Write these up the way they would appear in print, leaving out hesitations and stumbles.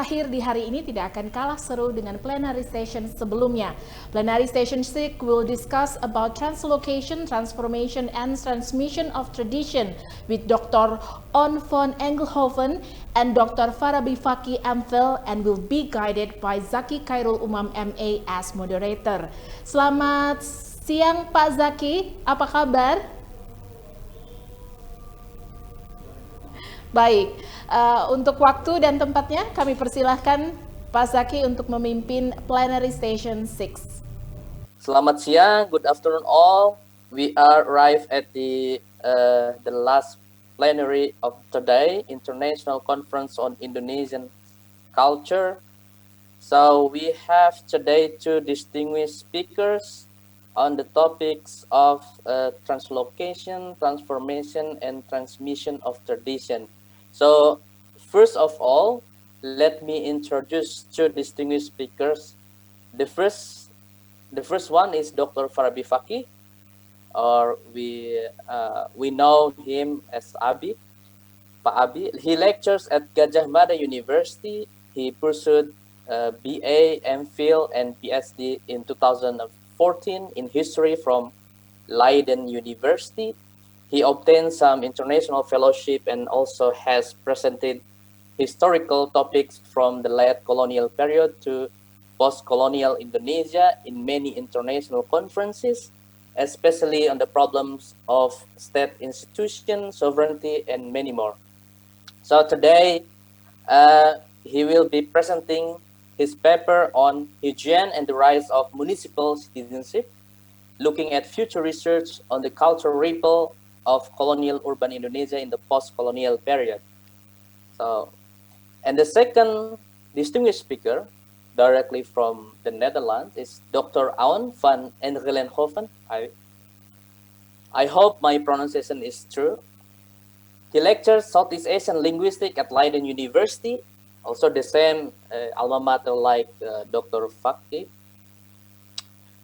terakhir di hari ini tidak akan kalah seru dengan plenary session sebelumnya. Plenary session 6 will discuss about translocation, transformation, and transmission of tradition with Dr. On van Engelhoven and Dr. Farabi Faki MPhil, and will be guided by Zaki Khairul Umam MA as moderator. Selamat siang Pak Zaki, apa kabar? Baik, untuk waktu dan tempatnya kami persilahkan Pak Zaki untuk memimpin Plenary Session 6. Selamat siang, good afternoon all. We are arrived at the last plenary of today, International Conference on Indonesian Culture. So we have today two distinguished speakers on the topics of translocation, transformation, and transmission of tradition. So first of all, let me introduce two distinguished speakers. The first one is Dr. Farabi Faki, or we know him as Abi, Pak Abi. He lectures at Gajah Mada University. He pursued BA, MPhil, and PhD in 2014 in history from Leiden University. He obtained some international fellowship and also has presented historical topics from the late colonial period to post-colonial Indonesia in many international conferences, especially on the problems of state institutions, sovereignty, and many more. So today, he will be presenting his paper on hygiene and the rise of municipal citizenship, looking at future research on the cultural ripple of colonial urban Indonesia in the post-colonial period. So, and the second distinguished speaker, directly from the Netherlands, is Dr. On van Engelhoven. I hope my pronunciation is true. He lectures Southeast Asian linguistics at Leiden University, also the same alma mater like Dr. Faki.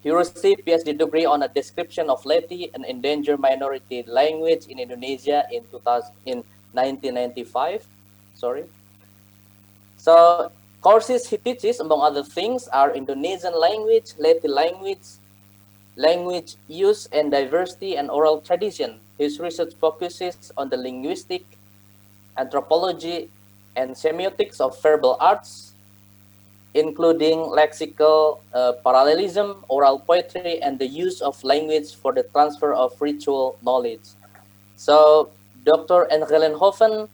He received PhD degree on a description of Leti, an endangered minority language in Indonesia in 1995. So courses he teaches, among other things, are Indonesian language, Leti language, language use and diversity, and oral tradition. His research focuses on the linguistic, anthropology, and semiotics of verbal arts, including lexical parallelism, oral poetry, and the use of language for the transfer of ritual knowledge. So Dr. Engelhoven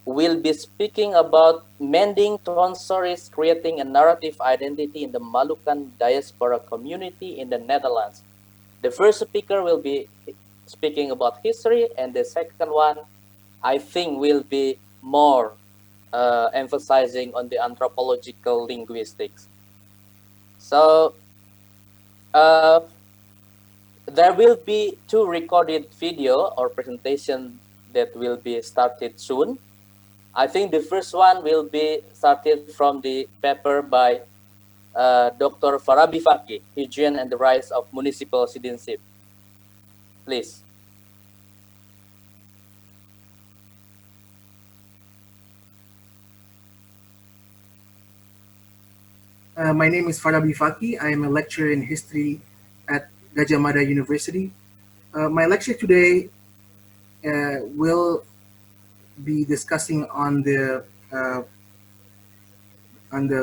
will be speaking about mending tonsorists, creating a narrative identity in the Malukan diaspora community in the Netherlands. The first speaker will be speaking about history, and the second one, I think, will be more emphasizing on the anthropological linguistics. So there will be two recorded video or presentation that will be started soon. I think the first one will be started from the paper by Dr. Farabi Faki, Hygiene and the Rise of Municipal Citizenship. Please. My name is Farabi Faki. I am a lecturer in history at Gajah Mada University. My lecture today will be discussing on the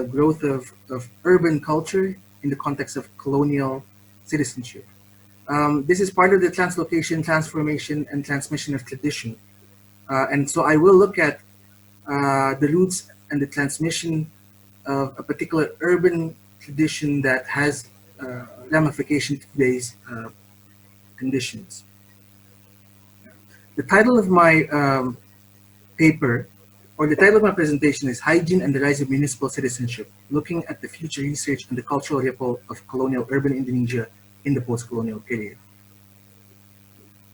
growth of urban culture in the context of colonial citizenship. This is part of the translocation, transformation, and transmission of tradition. And so I will look at the roots and the transmission of a particular urban tradition that has ramification to today's conditions. The title of my paper, or the title of my presentation, is Hygiene and the Rise of Municipal Citizenship, looking at the future research on the cultural ripple of colonial urban Indonesia in the post-colonial period.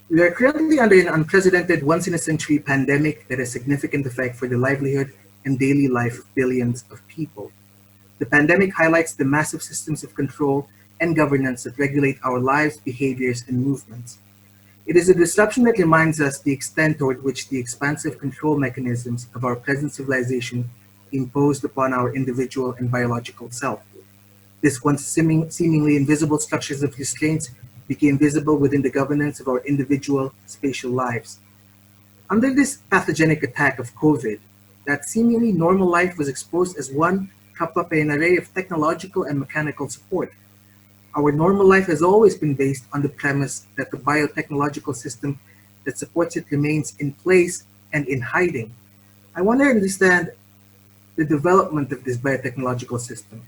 We are currently under an unprecedented once-in-a-century pandemic that has significant effect for the livelihood and daily life of billions of people. The pandemic highlights the massive systems of control and governance that regulate our lives, behaviors, and movements. It is a disruption that reminds us the extent toward which the expansive control mechanisms of our present civilization imposed upon our individual and biological self. This once seemingly invisible structures of restraints became visible within the governance of our individual spatial lives. Under this pathogenic attack of COVID, that seemingly normal life was exposed as one propped up by an array of technological and mechanical support. Our normal life has always been based on the premise that the biotechnological system that supports it remains in place and in hiding. I want to understand the development of this biotechnological system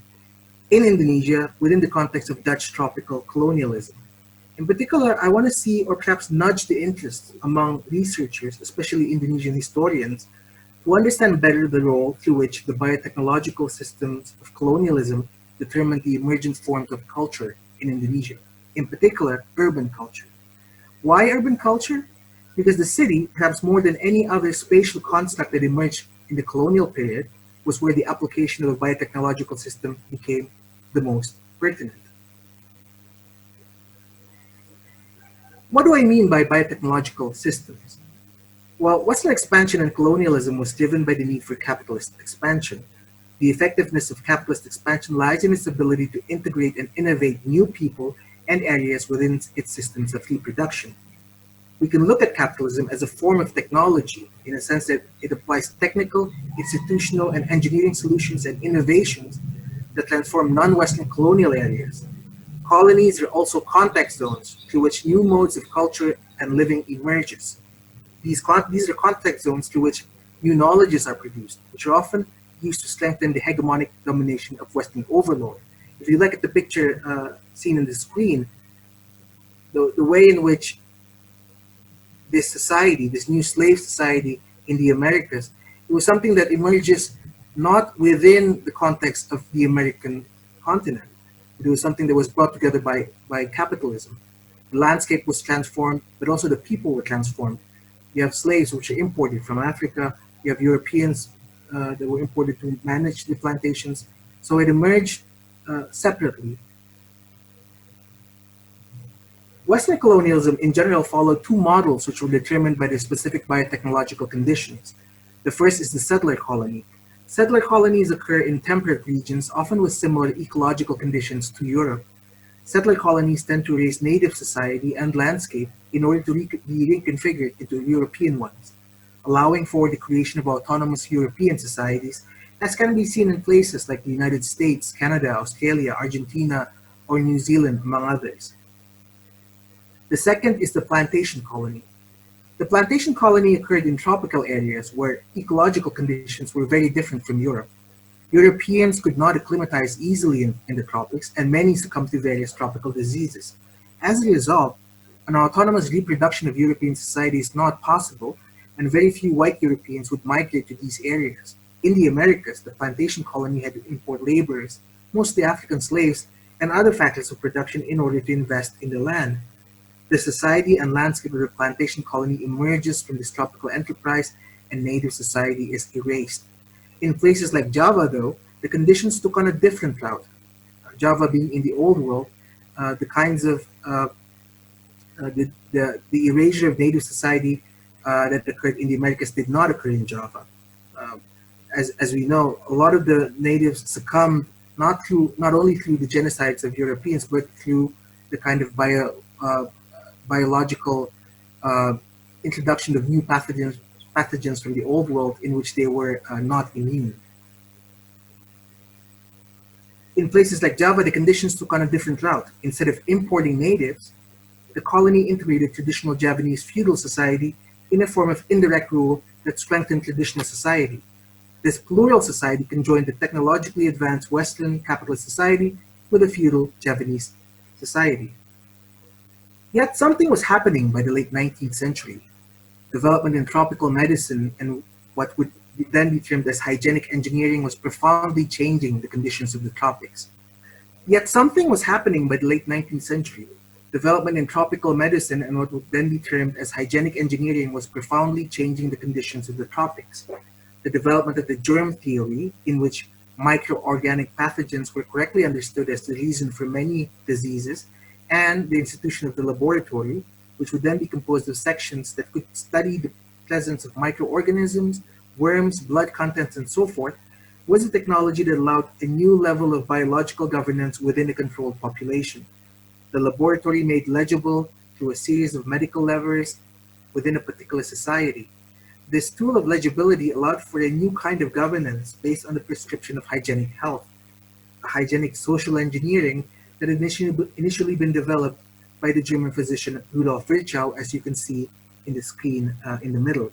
in Indonesia within the context of Dutch tropical colonialism. In particular, I want to see or perhaps nudge the interest among researchers, especially Indonesian historians, to understand better the role through which the biotechnological systems of colonialism determined the emergent forms of culture in Indonesia, in particular, urban culture. Why urban culture? Because the city, perhaps more than any other spatial construct that emerged in the colonial period, was where the application of a biotechnological system became the most pertinent. What do I mean by biotechnological systems? Well, Western expansion and colonialism was driven by the need for capitalist expansion. The effectiveness of capitalist expansion lies in its ability to integrate and innovate new people and areas within its systems of reproduction. We can look at capitalism as a form of technology in a sense that it applies technical, institutional, and engineering solutions and innovations that transform non-Western colonial areas. Colonies are also context zones through which new modes of culture and living emerges. These are context zones through which new knowledges are produced, which are often used to strengthen the hegemonic domination of Western overlord. If you look at the picture seen in the screen, the way in which this society, this new slave society in the Americas, it was something that emerges not within the context of the American continent. It was something that was brought together by capitalism. The landscape was transformed, but also the people were transformed. You have slaves which are imported from Africa. You have Europeans that were imported to manage the plantations. So it emerged separately. Western colonialism in general followed two models which were determined by the specific biotechnological conditions. The first is the settler colony. Settler colonies occur in temperate regions, often with similar ecological conditions to Europe. Settler colonies tend to raise native society and landscape in order to be reconfigured into European ones, allowing for the creation of autonomous European societies, as can be seen in places like the United States, Canada, Australia, Argentina, or New Zealand, among others. The second is the plantation colony. The plantation colony occurred in tropical areas where ecological conditions were very different from Europe. Europeans could not acclimatize easily in the tropics, and many succumbed to various tropical diseases. As a result, an autonomous reproduction of European society is not possible, and very few white Europeans would migrate to these areas. In the Americas, the plantation colony had to import laborers, mostly African slaves, and other factors of production in order to invest in the land. The society and landscape of the plantation colony emerges from this tropical enterprise, and native society is erased. In places like Java, though, the conditions took on a different route. Java being in the old world, the kinds of the erasure of native society that occurred in the Americas did not occur in Java. As we know, a lot of the natives succumbed not only through the genocides of Europeans, but through the kind of biological introduction of new pathogens from the old world in which they were not immune. In places like Java, the conditions took on a different route. Instead of importing natives, the colony integrated traditional Javanese feudal society in a form of indirect rule that strengthened traditional society. This plural society conjoined the technologically advanced Western capitalist society with a feudal Javanese society. Yet something was happening by the late 19th century. Development in tropical medicine and what would then be termed as hygienic engineering was profoundly changing the conditions of the tropics. Yet something was happening by the late 19th century. Development in tropical medicine and what would then be termed as hygienic engineering was profoundly changing the conditions of the tropics. The development of the germ theory, in which microorganic pathogens were correctly understood as the reason for many diseases, and the institution of the laboratory, which would then be composed of sections that could study the presence of microorganisms, worms, blood contents, and so forth, was a technology that allowed a new level of biological governance within a controlled population. The laboratory made legible through a series of medical levers within a particular society. This tool of legibility allowed for a new kind of governance based on the prescription of hygienic health, a hygienic social engineering that had initially been developed by the German physician Rudolf Virchow, as you can see in the screen in the middle.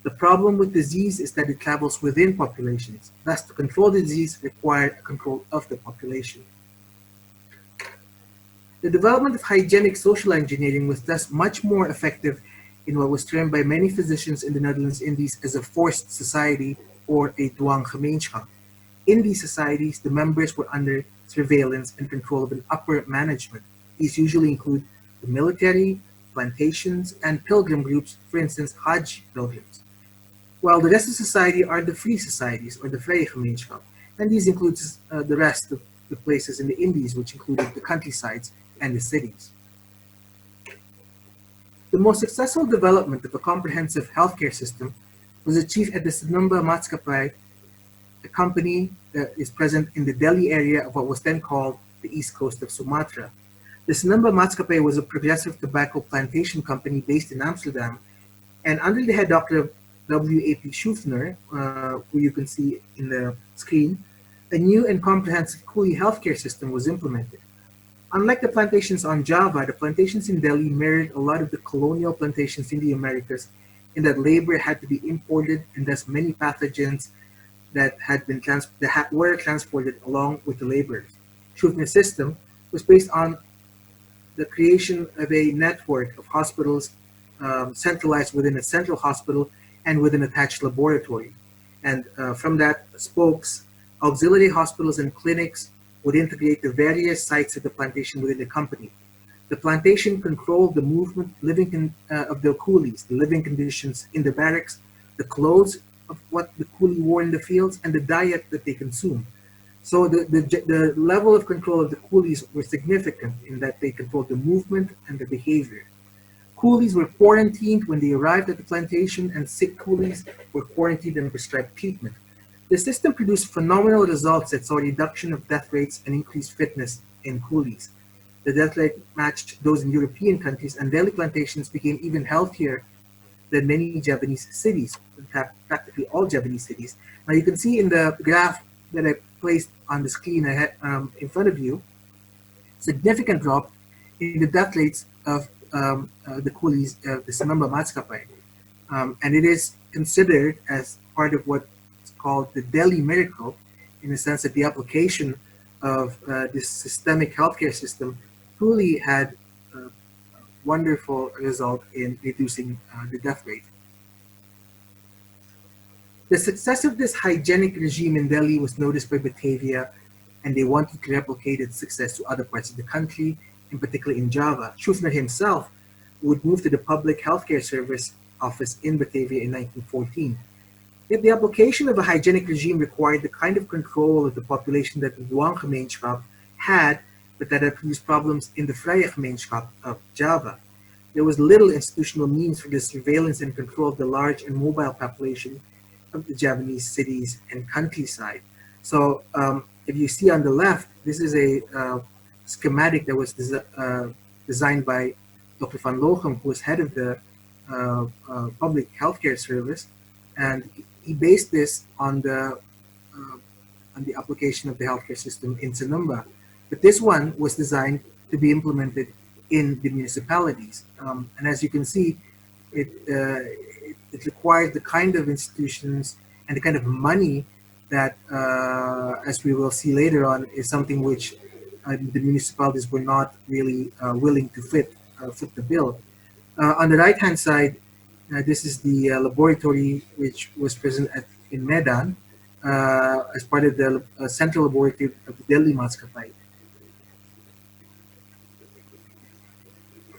The problem with disease is that it travels within populations. Thus, to control the disease required a control of the population. The development of hygienic social engineering was thus much more effective in what was termed by many physicians in the Netherlands Indies as a forced society or a dwanggemeenschap. In these societies, the members were under surveillance and control of an upper management. These usually include the military, plantations, and pilgrim groups, for instance, Hajj pilgrims. While the rest of society are the free societies or the vrije gemeenschap, and these includes the rest of the places in the Indies, which included the countrysides and the cities. The most successful development of a comprehensive healthcare system was achieved at the Senumba Maatskappij, a company that is present in the Delhi area of what was then called the east coast of Sumatra. The Senumba Maatskappij was a progressive tobacco plantation company based in Amsterdam, and under the head Dr. W.A.P. Schuffner, who you can see in the screen, a new and comprehensive coolie healthcare system was implemented. Unlike the plantations on Java, the plantations in Delhi mirrored a lot of the colonial plantations in the Americas in that labor had to be imported and thus many pathogens that were transported along with the laborers. Schuffner's system was based on the creation of a network of hospitals centralized within a central hospital and with an attached laboratory. And from that, spokes, auxiliary hospitals and clinics would integrate the various sites of the plantation within the company. The plantation controlled the movement of the coolies, the living conditions in the barracks, the clothes of what the coolie wore in the fields, and the diet that they consumed. So the level of control of the coolies were significant in that they controlled the movement and the behavior. Coolies were quarantined when they arrived at the plantation, and sick coolies were quarantined and prescribed treatment. The system produced phenomenal results that saw a reduction of death rates and increased fitness in coolies. The death rate matched those in European countries, and Delhi plantations became even healthier than many Japanese cities, in fact, practically all Japanese cities. Now you can see in the graph that I placed on the screen ahead, in front of you, significant drop in the death rates of the coolies, the Senumba Maatskappij. And it is considered as part of what's called the Delhi miracle, in the sense that the application of this systemic healthcare system truly had a wonderful result in reducing the death rate. The success of this hygienic regime in Delhi was noticed by Batavia, and they wanted to replicate its success to other parts of the country, in particular in Java. Schuffner himself would move to the Public Healthcare Service office in Batavia in 1914. Yet the application of a hygienic regime required the kind of control of the population that the dwanggemeenschap had, but that had produced problems in the vrije gemeenschap of Java. There was little institutional means for the surveillance and control of the large and mobile population of the Javanese cities and countryside. So if you see on the left, this is a schematic that was designed by Dr. van Lochem, who was head of the Public Healthcare Service, and he based this on the application of the healthcare system in Senumba. But this one was designed to be implemented in the municipalities. And as you can see, it required the kind of institutions and the kind of money that, as we will see later on, is something which the municipalities were not really willing to fit the bill. On the right-hand side, this is the laboratory which was present in Medan as part of the central laboratory of the Delhi Maatskappij.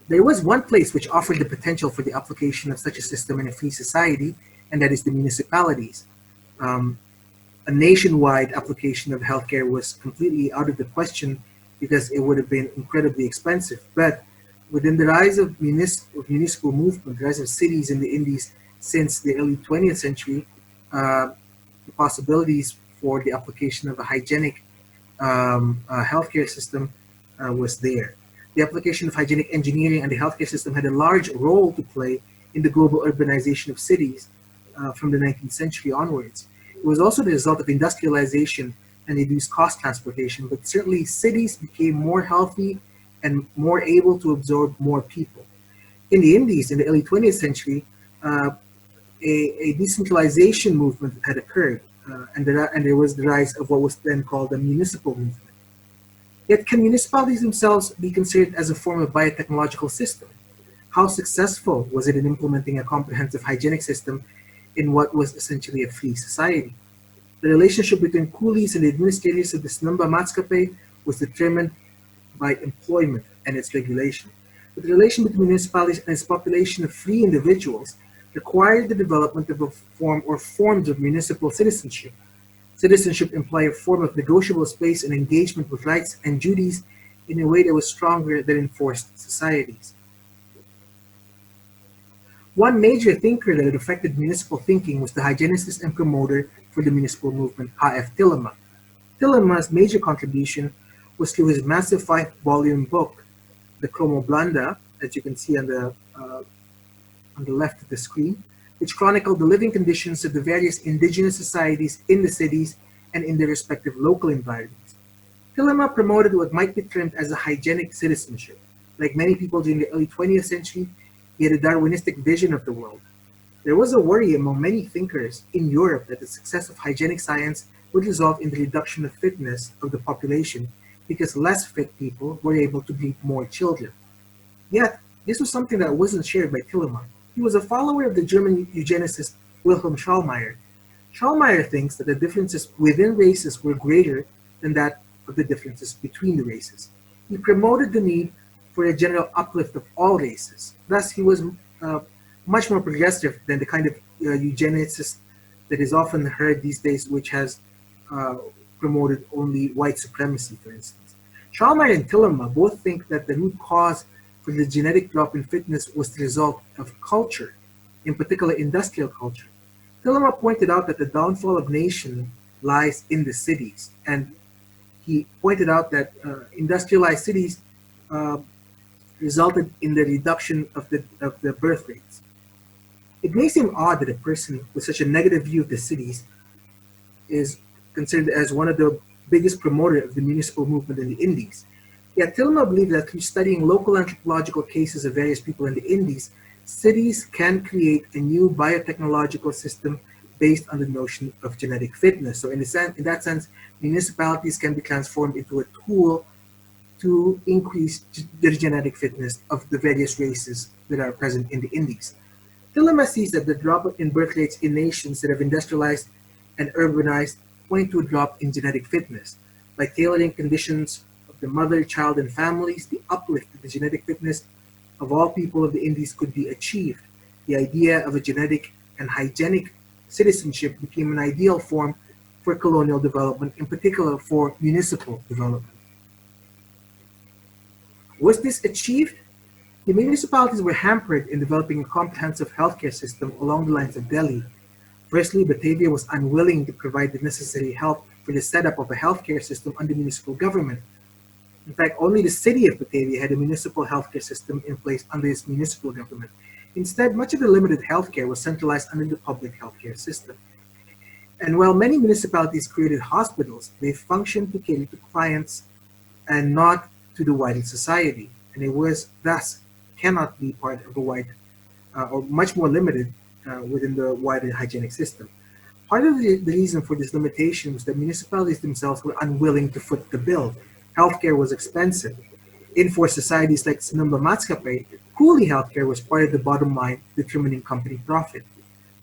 There was one place which offered the potential for the application of such a system in a free society, and that is the municipalities. A nationwide application of healthcare was completely out of the question because it would have been incredibly expensive. But within the rise of municipal movement, the rise of cities in the Indies since the early 20th century, the possibilities for the application of a hygienic healthcare system was there. The application of hygienic engineering and the healthcare system had a large role to play in the global urbanization of cities from the 19th century onwards. It was also the result of industrialization and reduced cost transportation, but certainly cities became more healthy and more able to absorb more people. In the Indies, in the early 20th century, a decentralization movement had occurred, and there was the rise of what was then called the municipal movement. Yet, can municipalities themselves be considered as a form of biotechnological system? How successful was it in implementing a comprehensive hygienic system in what was essentially a free society? The relationship between coolies and the administrators of the Snamba Matskape was determined by employment and its regulation. But the relation between municipalities and its population of free individuals required the development of a form or forms of municipal citizenship. Citizenship implied a form of negotiable space and engagement with rights and duties in a way that was stronger than enforced societies. One major thinker that had affected municipal thinking was the hygienicist and promoter for the municipal movement, H.F. Tillema. Tillema's major contribution was through his massive 5-volume book, the Chromoblanda, as you can see on the left of the screen, which chronicled the living conditions of the various indigenous societies in the cities and in their respective local environments. Tillema promoted what might be termed as a hygienic citizenship. Like many people during the early 20th century, he had a Darwinistic vision of the world. There was a worry among many thinkers in Europe that the success of hygienic science would result in the reduction of fitness of the population because less fit people were able to breed more children. Yet, this was something that wasn't shared by Tillema. He was a follower of the German eugenicist Wilhelm Schallmayer. Schallmayer thinks that the differences within races were greater than that of the differences between the races. He promoted the need for a general uplift of all races. Thus, he was much more progressive than the kind of eugenicist that is often heard these days, which has promoted only white supremacy, for instance. Schallmayer and Tillema both think that the root cause for the genetic drop in fitness was the result of culture, in particular industrial culture. Tillema pointed out that the downfall of nation lies in the cities, and he pointed out that industrialized cities resulted in the reduction of the birth rates. It may seem odd that a person with such a negative view of the cities is considered as one of the biggest promoters of the municipal movement in the Indies. Yet Tillema believed that through studying local anthropological cases of various people in the Indies, cities can create a new biotechnological system based on the notion of genetic fitness. So in that sense, municipalities can be transformed into a tool to increase the genetic fitness of the various races that are present in the Indies. Tillema sees that the drop in birth rates in nations that have industrialized and urbanized point to a drop in genetic fitness. By tailoring conditions of the mother, child, and families, the uplift of the genetic fitness of all people of the Indies could be achieved. The idea of a genetic and hygienic citizenship became an ideal form for colonial development, in particular for municipal development. Was this achieved? The municipalities were hampered in developing a comprehensive healthcare system along the lines of Delhi. Firstly, Batavia was unwilling to provide the necessary help for the setup of a healthcare system under municipal government. In fact, only the city of Batavia had a municipal healthcare system in place under its municipal government. Instead, much of the limited healthcare was centralized under the public healthcare system. And while many municipalities created hospitals, they functioned to cater to clients and not to the wider society. And it was thus cannot be part of a wide or much more limited within the wider hygienic system. Part of the reason for this limitation was that municipalities themselves were unwilling to foot the bill. Healthcare was expensive. For societies like Sinumba Matskape, coolie healthcare was part of the bottom line determining company profit.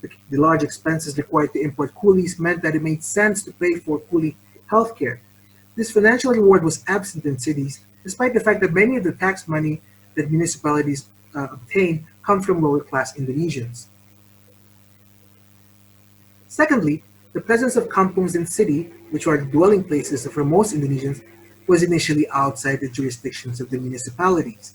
The large expenses required to import coolies meant that it made sense to pay for coolie healthcare. This financial reward was absent in cities, despite the fact that many of the tax money that municipalities obtain come from lower class Indonesians. Secondly, the presence of kampungs in city, which are dwelling places for most Indonesians, was initially outside the jurisdictions of the municipalities.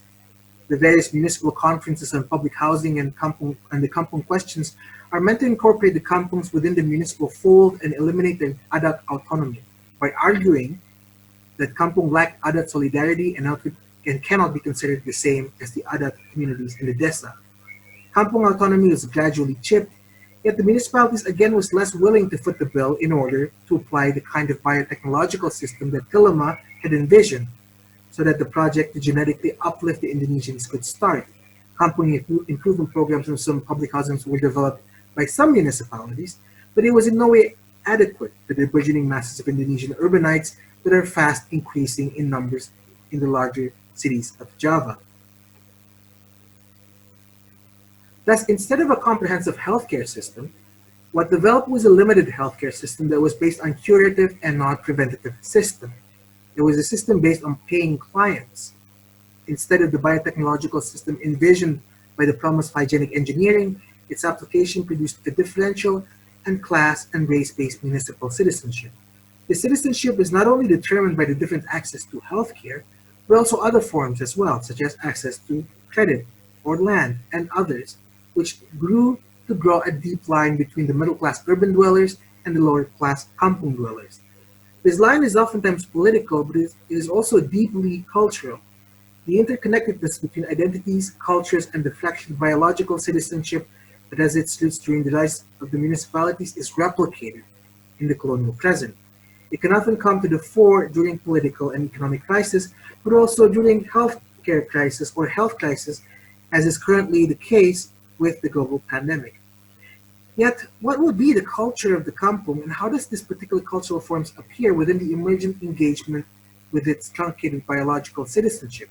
The various municipal conferences on public housing and the kampung questions are meant to incorporate the kampungs within the municipal fold and eliminate their adat autonomy by arguing that kampung lack adat solidarity and cannot be considered the same as the adat communities in the desa. Kampung autonomy was gradually chipped, yet the municipalities again was less willing to foot the bill in order to apply the kind of biotechnological system that Tilema had envisioned, so that the project to genetically uplift the Indonesians could start. Kampung improvement programs in some public housings were developed by some municipalities, but it was in no way adequate to the burgeoning masses of Indonesian urbanites that are fast increasing in numbers in the larger cities of Java. Thus, instead of a comprehensive healthcare system, what developed was a limited healthcare system that was based on curative and not preventative system. It was a system based on paying clients instead of the biotechnological system envisioned by the promise of hygienic engineering. Its application produced a differential and class and race-based municipal citizenship. The citizenship is not only determined by the different access to healthcare, but also other forms as well, such as access to credit or land and others, which grew to draw a deep line between the middle-class urban dwellers and the lower-class kampung dwellers. This line is oftentimes political, but it is also deeply cultural. The interconnectedness between identities, cultures, and the fractured biological citizenship that has its roots during the rise of the municipalities is replicated in the colonial present. It can often come to the fore during political and economic crisis, but also during healthcare crisis or health crisis, as is currently the case with the global pandemic. Yet, what will be the culture of the kampung, and how does this particular cultural forms appear within the emergent engagement with its truncated biological citizenship?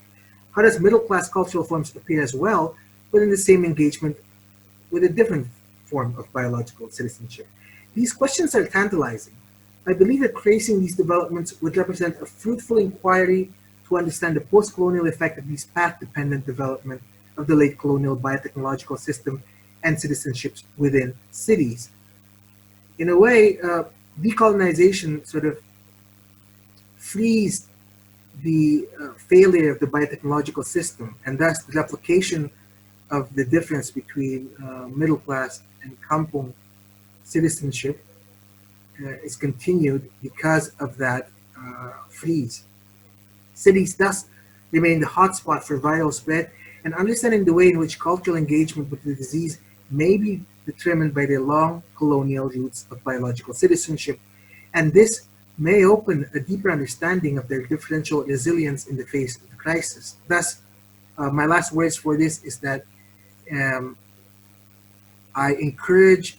How does middle-class cultural forms appear as well within the same engagement with a different form of biological citizenship? These questions are tantalizing. I believe that tracing these developments would represent a fruitful inquiry to understand the post-colonial effect of these path-dependent development of the late colonial biotechnological system and citizenships within cities. In a way, decolonization sort of frees the failure of the biotechnological system, and thus the replication of the difference between middle class and kampung citizenship is continued because of that freeze. Cities thus remain the hotspot for viral spread, and understanding the way in which cultural engagement with the disease may be determined by the long colonial roots of biological citizenship, and this may open a deeper understanding of their differential resilience in the face of the crisis. Thus, my last words for this is that I encourage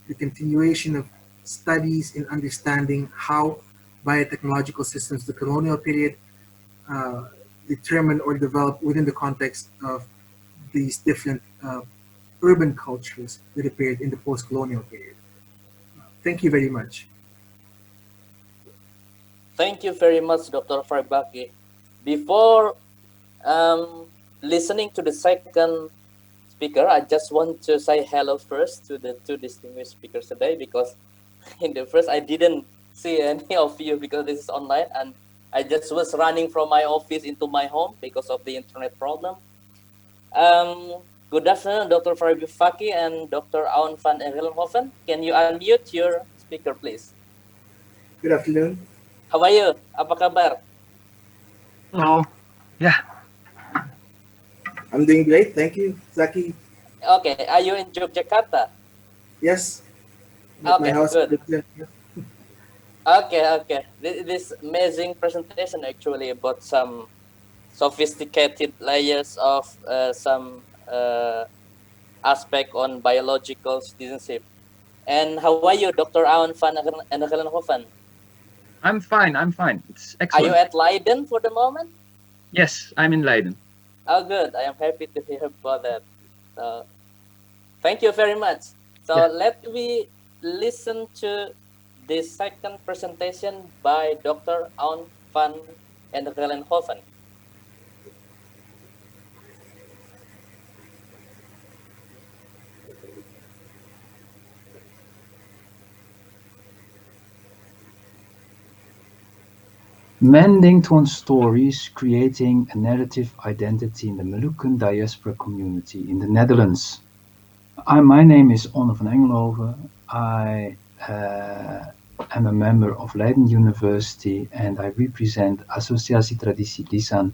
the continuation of studies in understanding how biotechnological systems, the colonial period, determined or developed within the context of these different urban cultures that appeared in the post-colonial period. Thank you very much. Thank you very much, Dr. Farbaki. Before listening to the second speaker, I just want to say hello first to the two distinguished speakers today, because in the first I didn't see any of you because this is online, and I just was running from my office into my home because of the internet problem. Good afternoon, Dr. Farbaki and Dr. Aun van Engelenhoven. Can you unmute your speaker, please? Good afternoon. How are you? Apa kabar? Hello. Yeah. I'm doing great. Thank you, Zaki. Okay, are you in Yogyakarta? Yes. At my Okay, house. good. Okay. This amazing presentation actually about some sophisticated layers of some aspect on biological citizenship. And how are you, Dr. Aun van Engelenhoven? I'm fine. It's Are excellent. you at Leiden for the moment? Yes, I'm in Leiden. Oh, good. I am happy to hear about that. Thank you very much. So Yeah. let me listen to the second presentation by Dr. Aun van Engelenhoven. Mending torn stories, creating a narrative identity in the Moluccan diaspora community in the Netherlands. My name is Onno van Engelhoven. I am a member of Leiden University and I represent Associatie Traditie Lisan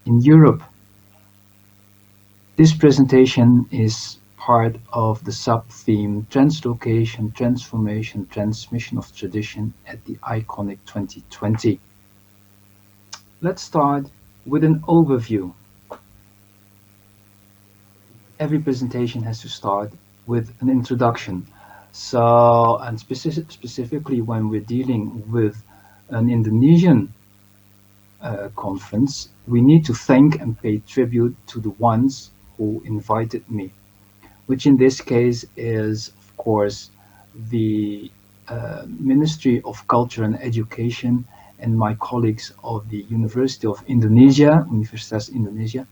in Europe. This presentation is part of the sub-theme Translocation, Transformation, Transmission of Tradition at the Iconic 2020. Let's start with an overview. Every presentation has to start with an introduction. So, and specifically when we're dealing with an Indonesian conference, we need to thank and pay tribute to the ones who invited me, which in this case is, of course, the Ministry of Culture and Education and my colleagues of the University of Indonesia, Universitas Indonesia.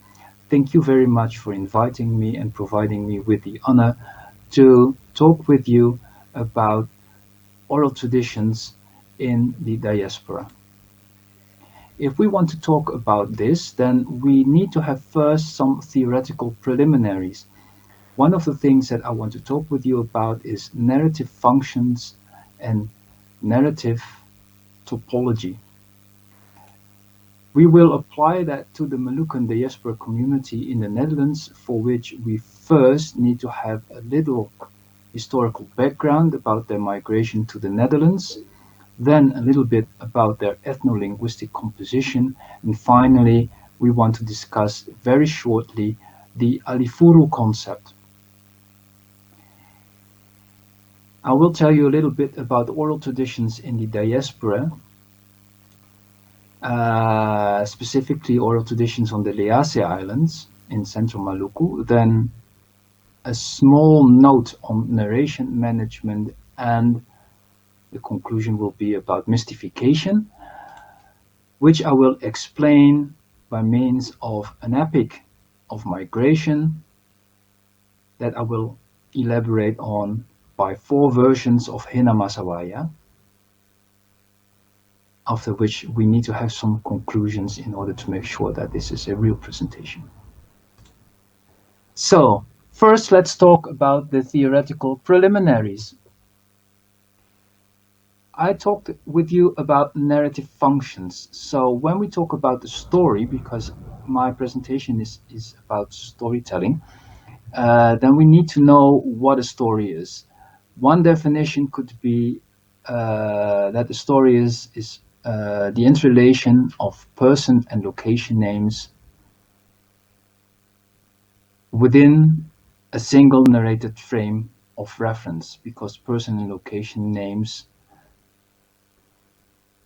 Thank you very much for inviting me and providing me with the honor to talk with you about oral traditions in the diaspora. If we want to talk about this, then we need to have first some theoretical preliminaries. One of the things that I want to talk with you about is narrative functions and narrative topology. We will apply that to the Moluccan diaspora community in the Netherlands, for which we first need to have a little historical background about their migration to the Netherlands, then a little bit about their ethno-linguistic composition, and finally we want to discuss very shortly the Alifuru concept. I will tell you a little bit about oral traditions in the diaspora, specifically oral traditions on the Lease Islands in Central Maluku, then a small note on narration management, and the conclusion will be about mystification, which I will explain by means of an epic of migration that I will elaborate on by 4 versions of Hina Masawaya, after which we need to have some conclusions in order to make sure that this is a real presentation. So, first let's talk about the theoretical preliminaries. I talked with you about narrative functions. So when we talk about the story, because my presentation is about storytelling, then we need to know what a story is. One definition could be that the story is the interrelation of person and location names within a single narrated frame of reference, because person and location names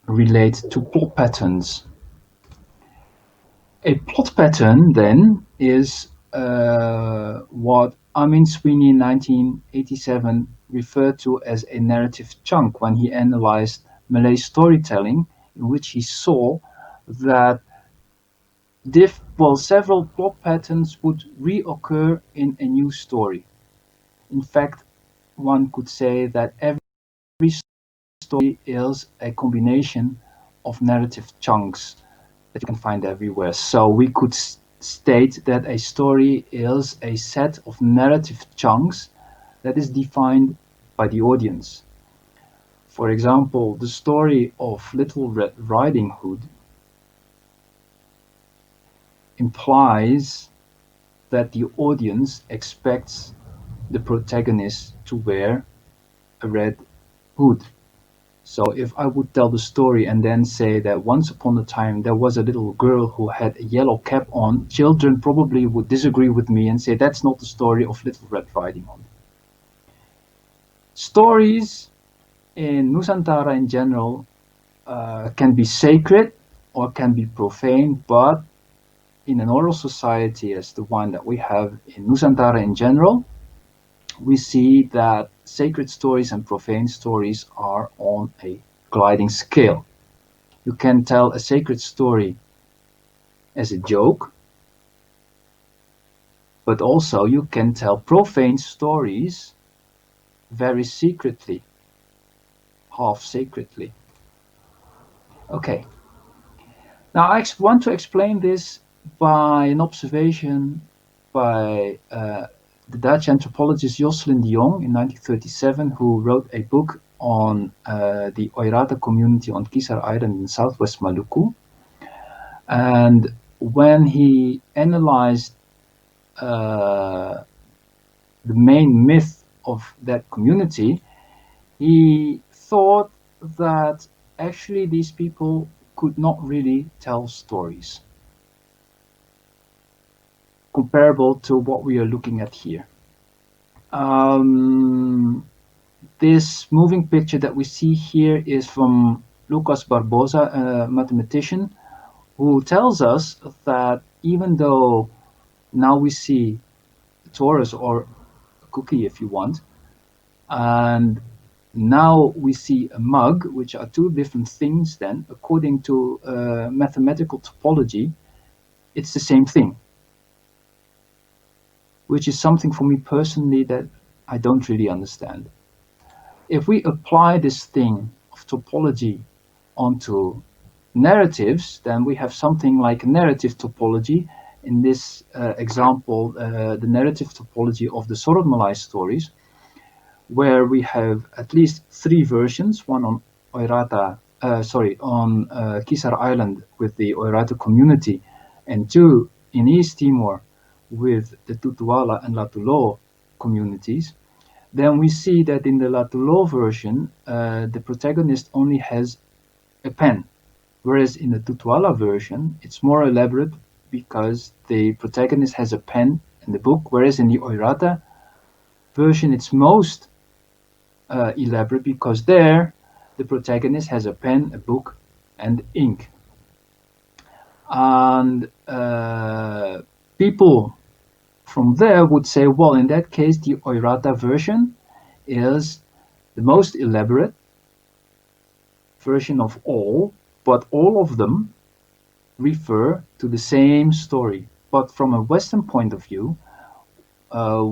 relate to plot patterns. A plot pattern then is what Amin Sweeney in 1987 referred to as a narrative chunk when he analyzed Malay storytelling, in which he saw that several plot patterns would reoccur in a new story. In fact, one could say that every story is a combination of narrative chunks that you can find everywhere. So we could state that a story is a set of narrative chunks that is defined by the audience. For example, the story of Little Red Riding Hood implies that the audience expects the protagonist to wear a red hood. So if I would tell the story and then say that once upon a time there was a little girl who had a yellow cap on, children probably would disagree with me and say that's not the story of Little Red Riding Hood. Stories in Nusantara in general can be sacred or can be profane, but in an oral society as the one that we have in Nusantara in general, we see that sacred stories and profane stories are on a gliding scale. You can tell a sacred story as a joke, but also you can tell profane stories very secretly, half sacredly. Okay. Now I want to explain this by an observation by the Dutch anthropologist Jocelyn de Jong in 1937, who wrote a book on the Oirata community on Kisar Island in southwest Maluku. And when he analyzed the main myth of that community, he thought that actually these people could not really tell stories comparable to what we are looking at here. This moving picture that we see here is from Lucas Barbosa, a mathematician, who tells us that even though now we see a torus or a cookie if you want, and now we see a mug, which are two different things then, according to mathematical topology, it's the same thing. Which is something for me personally that I don't really understand. If we apply this thing of topology onto narratives, then we have something like a narrative topology. In this example, the narrative topology of the Sorot stories, where we have at least three versions, one on Kisar Island with the Oirata community, and two in East Timor with the Tutuala and Latulo communities. Then we see that in the Latulo version, the protagonist only has a pen, whereas in the Tutuala version, it's more elaborate because the protagonist has a pen in the book, whereas in the Oirata version, it's most elaborate because there the protagonist has a pen, a book, and ink. And people from there would say, well, in that case, the Oirata version is the most elaborate version of all, but all of them refer to the same story. But from a Western point of view,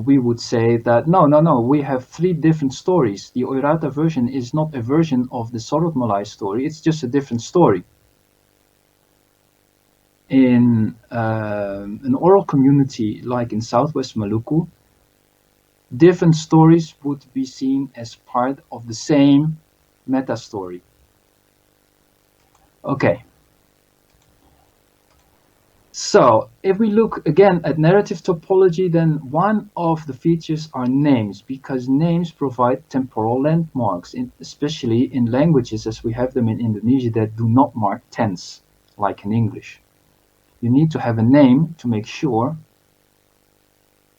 we would say that no, we have three different stories. The Oirata version is not a version of the Sorot Malay story, it's just a different story. In an oral community like in Southwest Maluku, different stories would be seen as part of the same meta story. Okay. So if we look again at narrative topology, then one of the features are names, because names provide temporal landmarks, especially in languages as we have them in Indonesia that do not mark tense, like in English. You need to have a name to make sure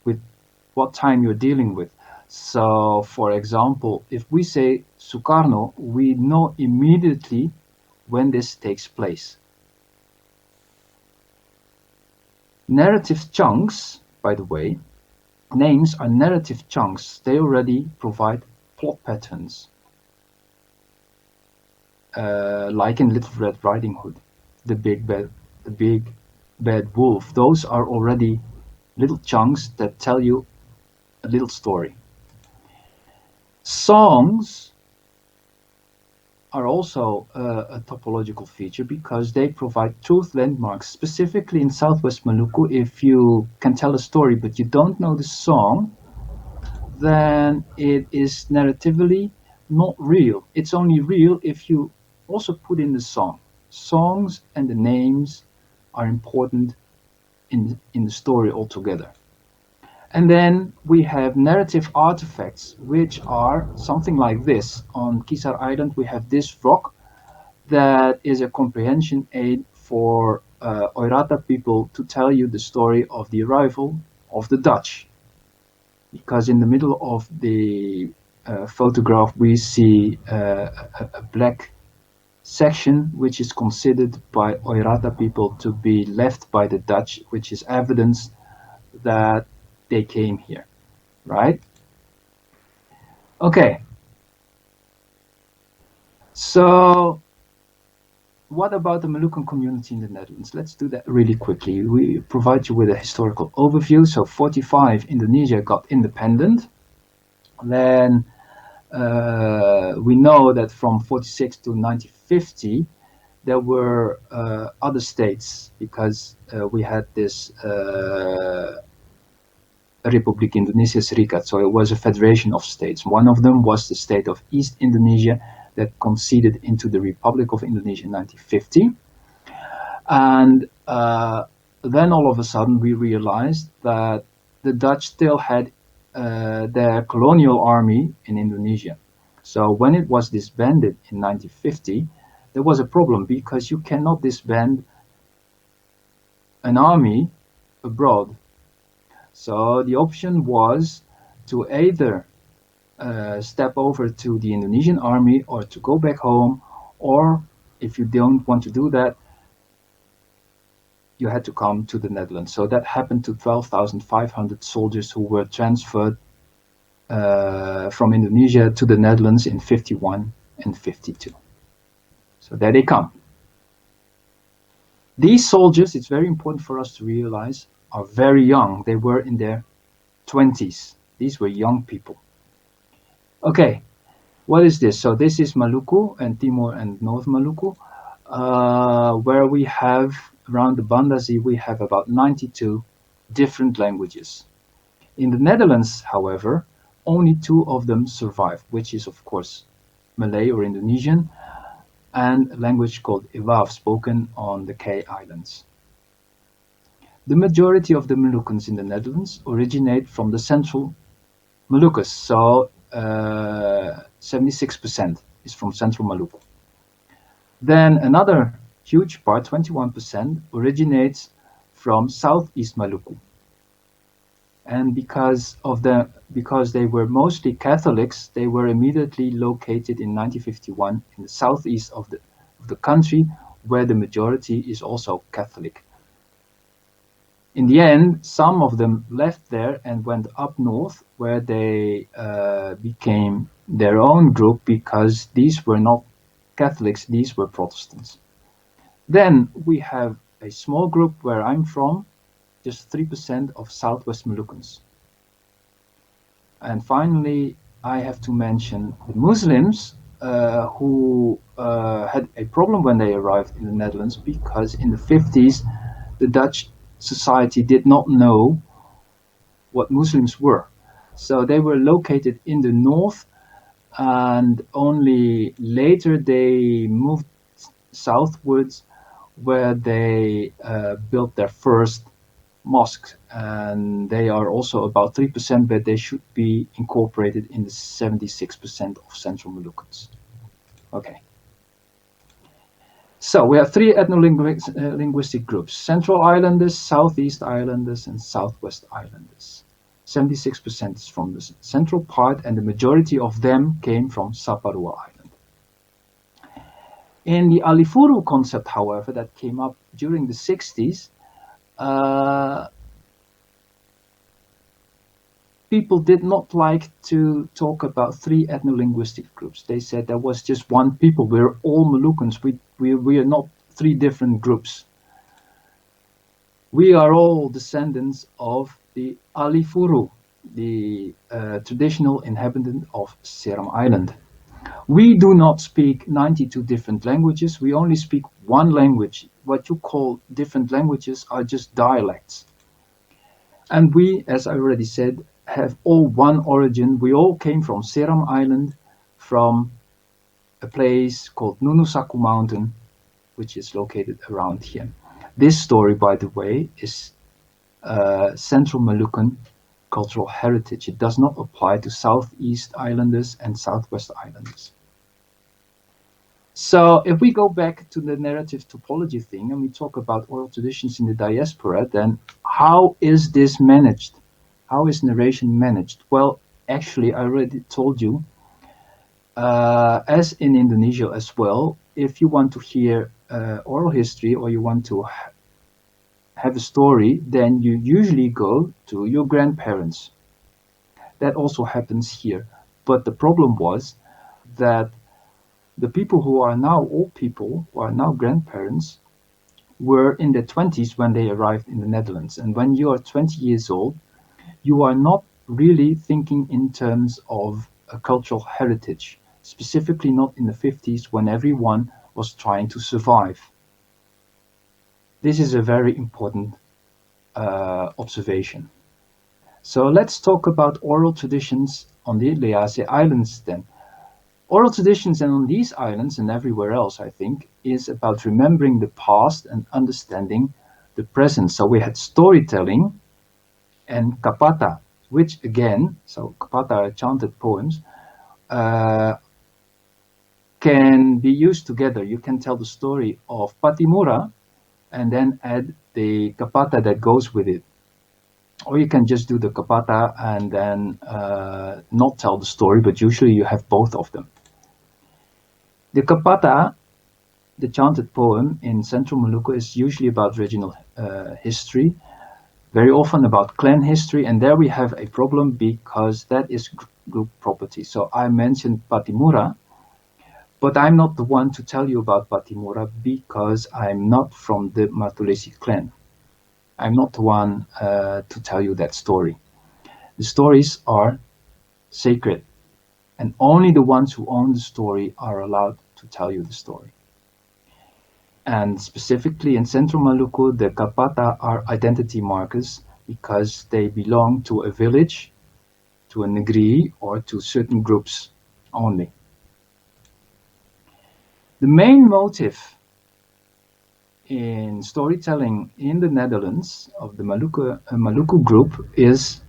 with what time you're dealing with. So, for example, if we say Sukarno, we know immediately when this takes place. Narrative chunks, by the way, names are narrative chunks. They already provide plot patterns. Like in Little Red Riding Hood, the big bad wolf. Those are already little chunks that tell you a little story. Songs are also a topological feature because they provide truth landmarks. Specifically in Southwest Maluku, if you can tell a story but you don't know the song, then it is narratively not real. It's only real if you also put in the song. Songs and the names are important in the story altogether. And then we have narrative artifacts, which are something like this. On Kisar Island, we have this rock that is a comprehension aid for Oirata people to tell you the story of the arrival of the Dutch. Because in the middle of the photograph, we see a black section, which is considered by Oirata people to be left by the Dutch, which is evidence that they came here, right? Okay. So what about the Moluccan community in the Netherlands? Let's do that really quickly. We provide you with a historical overview. So 45, Indonesia got independent. Then we know that from 46 to 1950, there were other states because we had this Republik Indonesia Serikat. So it was a federation of states. One of them was the state of East Indonesia that conceded into the Republic of Indonesia in 1950. And then all of a sudden we realized that the Dutch still had their colonial army in Indonesia. So when it was disbanded in 1950, there was a problem because you cannot disband an army abroad. So the option was to either step over to the Indonesian army or to go back home, or if you don't want to do that, you had to come to the Netherlands. So that happened to 12,500 soldiers who were transferred from Indonesia to the Netherlands in 51 and 52. So there they come. These soldiers, it's very important for us to realize, are very young. They were in their 20s. These were young people. Okay, what is this? So this is Maluku and Timor and North Maluku, where we have, around the Banda Sea, we have about 92 different languages. In the Netherlands, however, only 2 of them survive, which is, of course, Malay or Indonesian, and a language called Iwaaf, spoken on the K Islands. The majority of the Moluccans in the Netherlands originate from the central Moluccas, so 76% is from central Maluku. Then another huge part, 21%, originates from southeast Maluku. And because they were mostly Catholics, they were immediately located in 1951 in the southeast of the country, where the majority is also Catholic. In the end, some of them left there and went up north, where they became their own group, because these were not Catholics, these were Protestants. Then we have a small group where I'm from, just 3% of Southwest Moluccans. And finally, I have to mention the Muslims who had a problem when they arrived in the Netherlands, because in the 50s, the Dutch society did not know what Muslims were. So they were located in the north, and only later they moved southwards, where they built their first mosques, and they are also about 3%, but they should be incorporated in the 76% of Central Moluccans. Okay. So we have 3 ethno-linguistic groups: Central Islanders, Southeast Islanders, and Southwest Islanders. 76% is from the central part, and the majority of them came from Saparua Island. In the Alifuru concept, however, that came up during the 60s, people did not like to talk about 3 ethno-linguistic groups. They said there was just one people. We're all Moluccans. We are not 3 different groups. We are all descendants of the Alifuru, the traditional inhabitant of Seram Island. We do not speak 92 different languages. We only speak one language. What you call different languages are just dialects. And we, as I already said, have all one origin. We all came from Seram Island, from a place called Nunusaku Mountain, which is located around here. This story, by the way, is Central Moluccan cultural heritage. It does not apply to Southeast Islanders and Southwest Islanders. So if we go back to the narrative topology thing and we talk about oral traditions in the diaspora, then how is this managed? How is narration managed? Well, actually, I already told you, as in Indonesia as well, if you want to hear oral history, or you want to have a story, then you usually go to your grandparents. That also happens here. But the problem was that the people who are now old people, who are now grandparents, were in their 20s when they arrived in the Netherlands. And when you are 20 years old, you are not really thinking in terms of a cultural heritage, specifically not in the 50s when everyone was trying to survive. This is a very important observation. So let's talk about oral traditions on the Lease Islands then. Oral traditions and on these islands and everywhere else, I think, is about remembering the past and understanding the present. So we had storytelling and kapata, which again, so kapata are chanted poems, can be used together. You can tell the story of Patimura and then add the kapata that goes with it. Or you can just do the kapata and then not tell the story, but usually you have both of them. The kapata, the chanted poem in Central Maluku, is usually about regional history, very often about clan history, and there we have a problem because that is group property. So I mentioned Patimura, but I'm not the one to tell you about Patimura because I'm not from the Matulesi clan. I'm not the one to tell you that story. The stories are sacred, and only the ones who own the story are allowed to tell you the story. And specifically in Central Maluku, the Kapata are identity markers because they belong to a village, to a negri, or to certain groups only. The main motive in storytelling in the Netherlands of the Maluku group is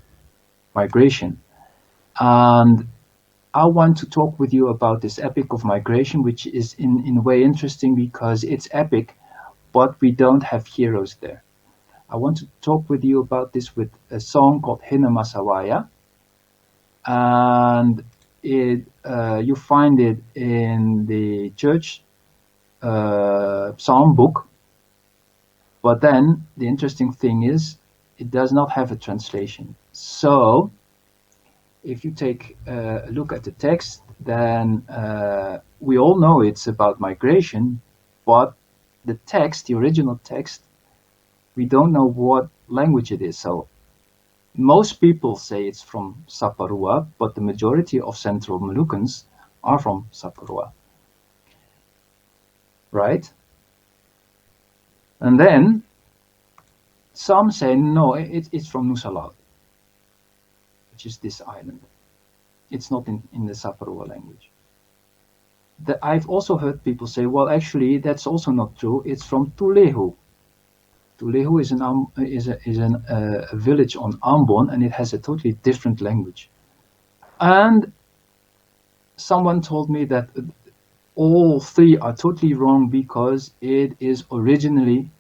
migration. And I want to talk with you about this epic of migration, which is in a way interesting because it's epic, but we don't have heroes there. I want to talk with you about this with a song called Hina Masawaya. And you find it in the church psalm book. But then the interesting thing is it does not have a translation. So if you take a look at the text, then we all know it's about migration, but the text, the original text, we don't know what language it is. So most people say it's from Saparua, but the majority of Central Moluccans are from Saparua, right? And then some say, no, it's from Nusa Laut, which is this island. It's not in the Saparua language. I've also heard people say, well, actually, that's also not true. It's from Tulehu. Tulehu is a village on Ambon, and it has a totally different language. And someone told me that all three are totally wrong because it is originally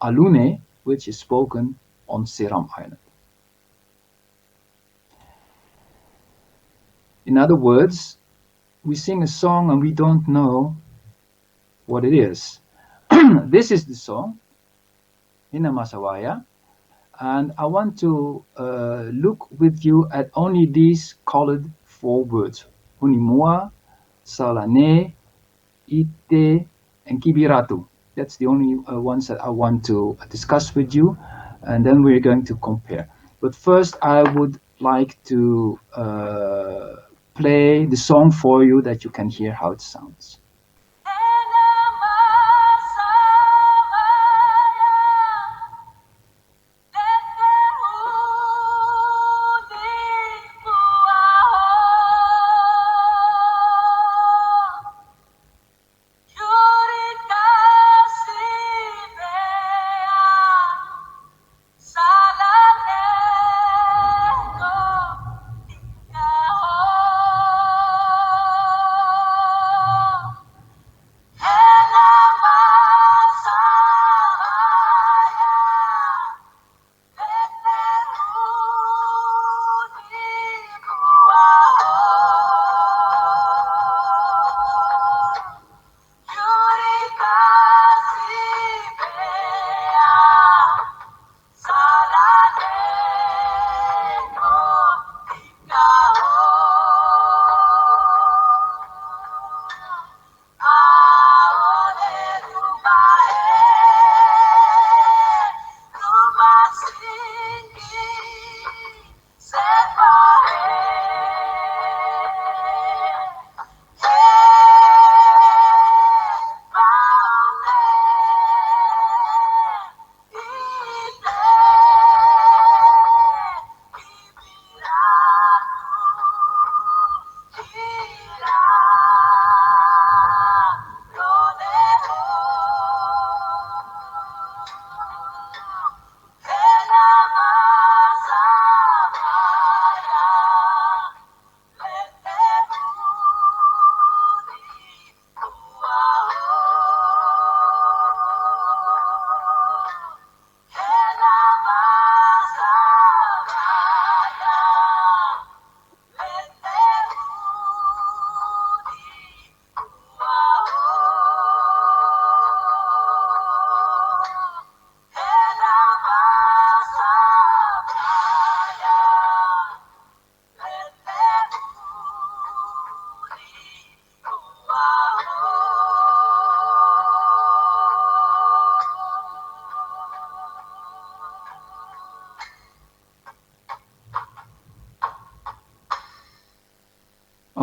Alune, which is spoken on Seram Island. In other words, we sing a song and we don't know what it is. This is the song, Hina Masawaya, and I want to look with you at only these colored 4 words, Hunimua, Salane, Ite, and Kibiratu. That's the only ones that I want to discuss with you, and then we're going to compare. But first, I would like to play the song for you that you can hear how it sounds.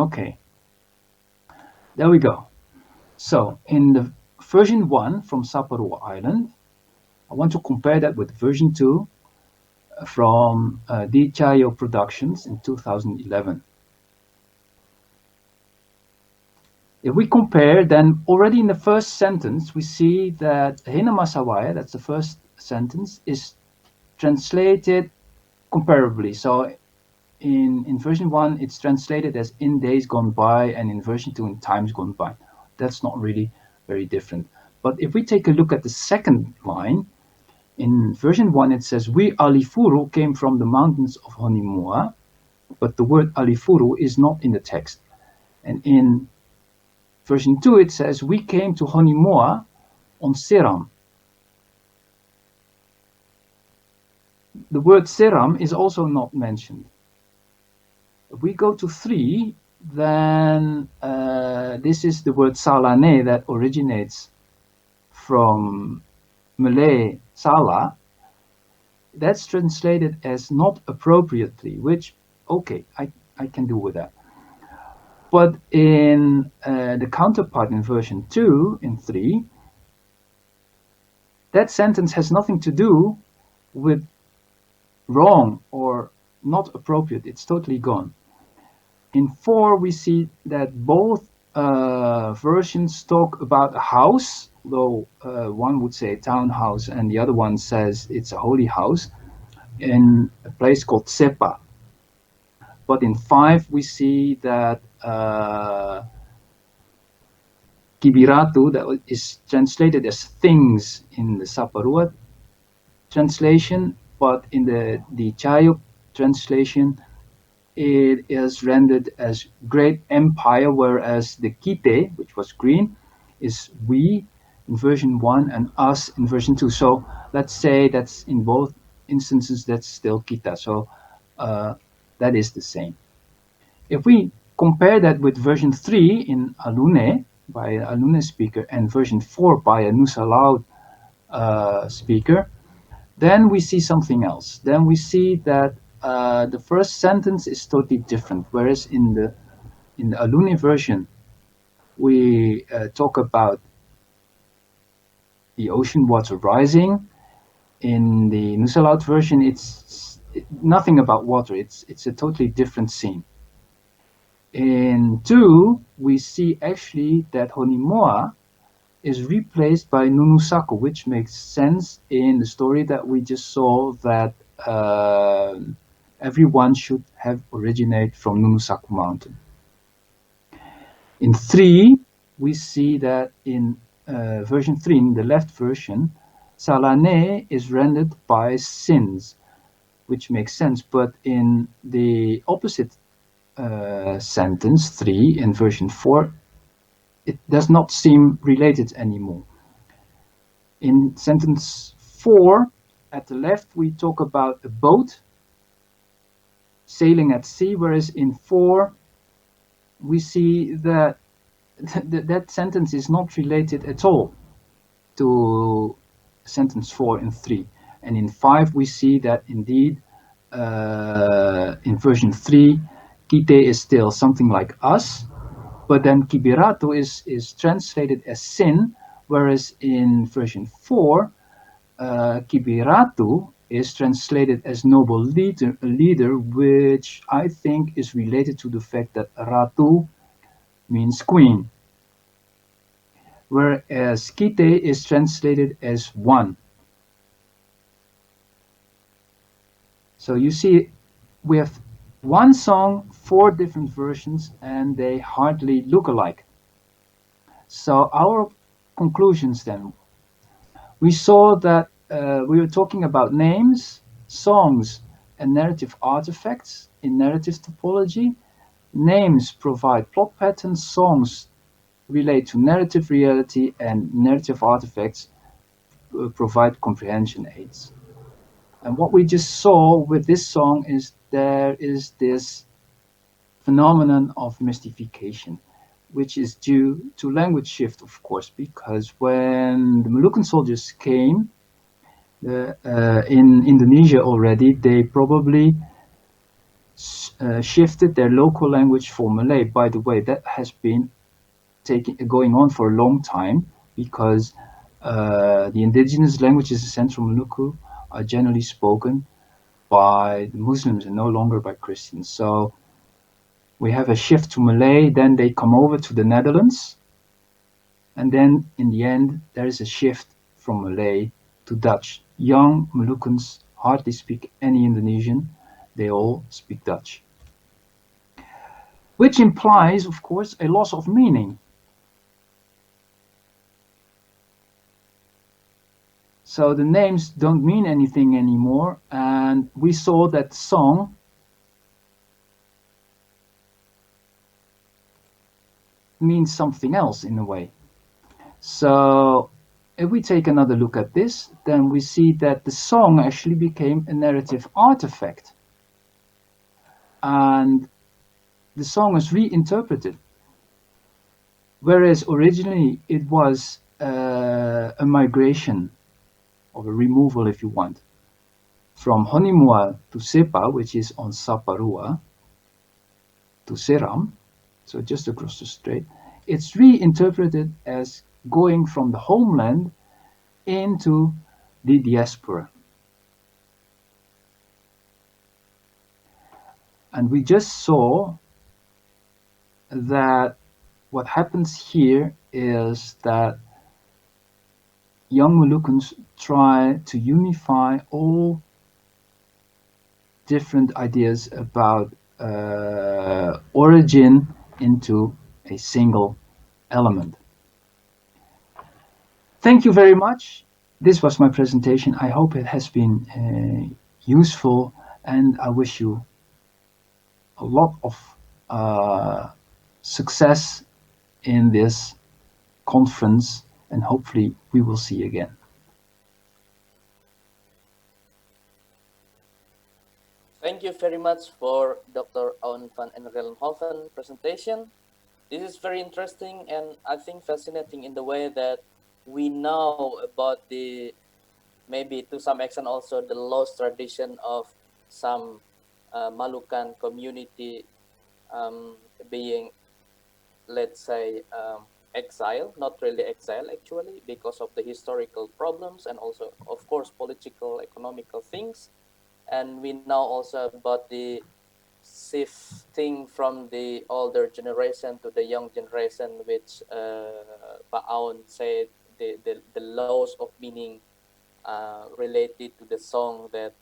Okay, there we go. So in the version 1 from Saparua Island, I want to compare that with version 2 from Di Chayo Productions in 2011. If we compare, then already in the first sentence, we see that Hina Masawaya, that's the first sentence, is translated comparably. So in version 1, it's translated as in days gone by, and in version 2, in times gone by. That's not really very different. But if we take a look at the second line, in version 1, it says, we Alifuru came from the mountains of Honimua, but the word Alifuru is not in the text. And in version 2, it says, we came to Honimua on Seram. The word Seram is also not mentioned. If we go to 3, then this is the word Salane that originates from Malay Sala. That's translated as not appropriately, which, okay, I can do with that. But in the counterpart in version 2, in 3, that sentence has nothing to do with wrong or not appropriate. It's totally gone. In 4, we see that both versions talk about a house, though one would say townhouse and the other one says it's a holy house, in a place called Sepa. But in 5, we see that Kibiratu, that is translated as things in the Saparua translation, but in the Chayuk translation, it is rendered as great empire, whereas the Kite, which was green, is we in version 1 and us in version 2. So let's say that's in both instances, that's still Kita. So that is the same. If we compare that with version 3 in Alune, by an Alune speaker, and version 4 by a Nusa Laut speaker, then we see something else. Then we see that the first sentence is totally different, whereas in the Alune version, we talk about the ocean water rising. In the Nusa Laut version, it's nothing about water. It's a totally different scene. In 2, we see actually that Honimoa is replaced by Nunusaku, which makes sense in the story that we just saw, that everyone should have originated from Nunusaku Mountain. In 3, we see that in version 3, in the left version, Salane is rendered by sins, which makes sense, but in the opposite sentence 3 in version 4, it does not seem related anymore. In sentence 4, at the left, we talk about a boat sailing at sea, whereas in 4, we see that that sentence is not related at all to sentence 4 and 3. And in 5, we see that indeed, in version 3, Kite is still something like us, but then Kibiratu is translated as sin, whereas in version 4, Kibiratu is translated as noble leader, which I think is related to the fact that Ratu means queen, whereas Kite is translated as one. So you see, we have one song, 4 different versions, and they hardly look alike. So our conclusions then. We saw that we were talking about names, songs, and narrative artifacts in narrative topology. Names provide plot patterns, songs relate to narrative reality, and narrative artifacts provide comprehension aids. And what we just saw with this song is there is this phenomenon of mystification, which is due to language shift, of course, because when the Moluccan soldiers came in Indonesia already, they probably shifted their local language for Malay. By the way, that has been going on for a long time because the indigenous languages of Central Maluku are generally spoken by the Muslims and no longer by Christians. So we have a shift to Malay, then they come over to the Netherlands, and then in the end there is a shift from Malay to Dutch. Young Malucans hardly speak any Indonesian, they all speak Dutch. Which implies, of course, a loss of meaning. So the names don't mean anything anymore, and we saw that song means something else in a way. So if we take another look at this, then we see that the song actually became a narrative artifact. And the song is reinterpreted. Whereas originally it was a migration, or a removal if you want, from Honimua to Sepa, which is on Saparua, to Seram, so just across the strait, it's reinterpreted as going from the homeland into the diaspora. And we just saw that what happens here is that young Moluccans try to unify all different ideas about origin into a single element. Thank you very much. This was my presentation. I hope it has been useful, and I wish you a lot of success in this conference, and hopefully we will see you again. Thank you very much for Dr. Aun van Engelenhoven presentation. This is very interesting and I think fascinating in the way that we know about the, maybe to some extent also the lost tradition of some Malukan community being, let's say, exile, not really exile actually, because of the historical problems and also, of course, political, economical things. And we know also about the shifting from the older generation to the young generation, which Pak Aun said the loss of meaning related to the song that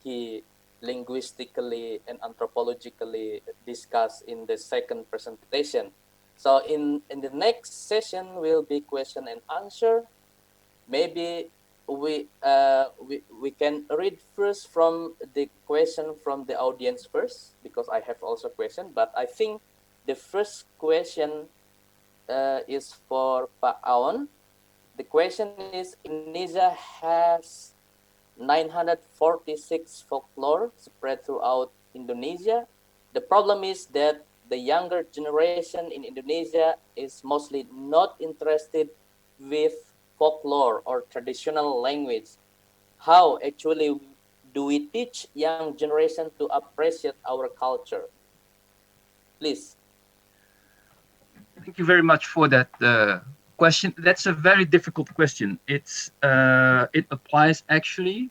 he linguistically and anthropologically discussed in the second presentation. So in the next session will be question and answer. Maybe we can read first from the question from the audience first, because I have also question, but I think the first question is for Pak Aon. The question is, Indonesia has 946 folklore spread throughout Indonesia. The problem is that the younger generation in Indonesia is mostly not interested with folklore or traditional language. How actually do we teach young generation to appreciate our culture? Please. Thank you very much for that question. That's a very difficult question. It applies actually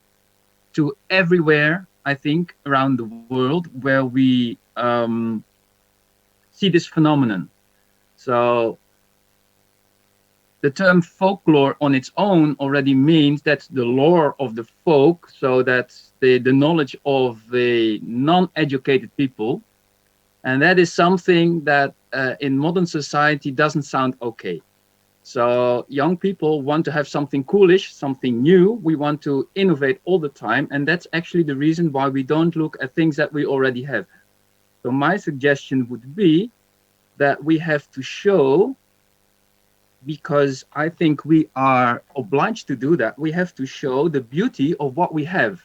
to everywhere, I think, around the world where we see this phenomenon. So the term folklore on its own already means that's the lore of the folk, so that's the knowledge of the non-educated people. And that is something that in modern society doesn't sound okay. So young people want to have something coolish, something new. We want to innovate all the time. And that's actually the reason why we don't look at things that we already have. So my suggestion would be that we have to show, because I think we are obliged to do that, we have to show the beauty of what we have.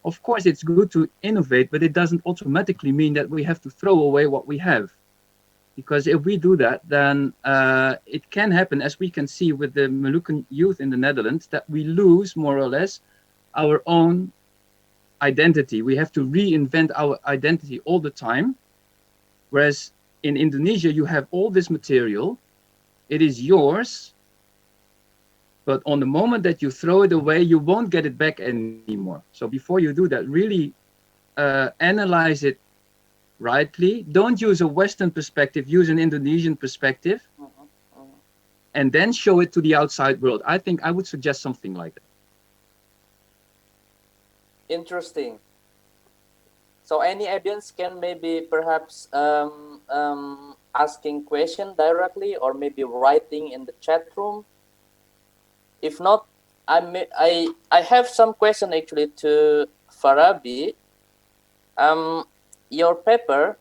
Of course, it's good to innovate, but it doesn't automatically mean that we have to throw away what we have. Because if we do that, then it can happen, as we can see with the Moluccan youth in the Netherlands, that we lose more or less our own identity. We have to reinvent our identity all the time. Whereas in Indonesia, you have all this material, it is yours, but on the moment that you throw it away, you won't get it back anymore. So before you do that, really analyze it rightly. Don't use a Western perspective, use an Indonesian perspective, and then show it to the outside world. I think I would suggest something like that. Interesting. So any audience can maybe perhaps asking question directly or maybe writing in the chat room. If not, I have some question actually to Farabi. Your paper,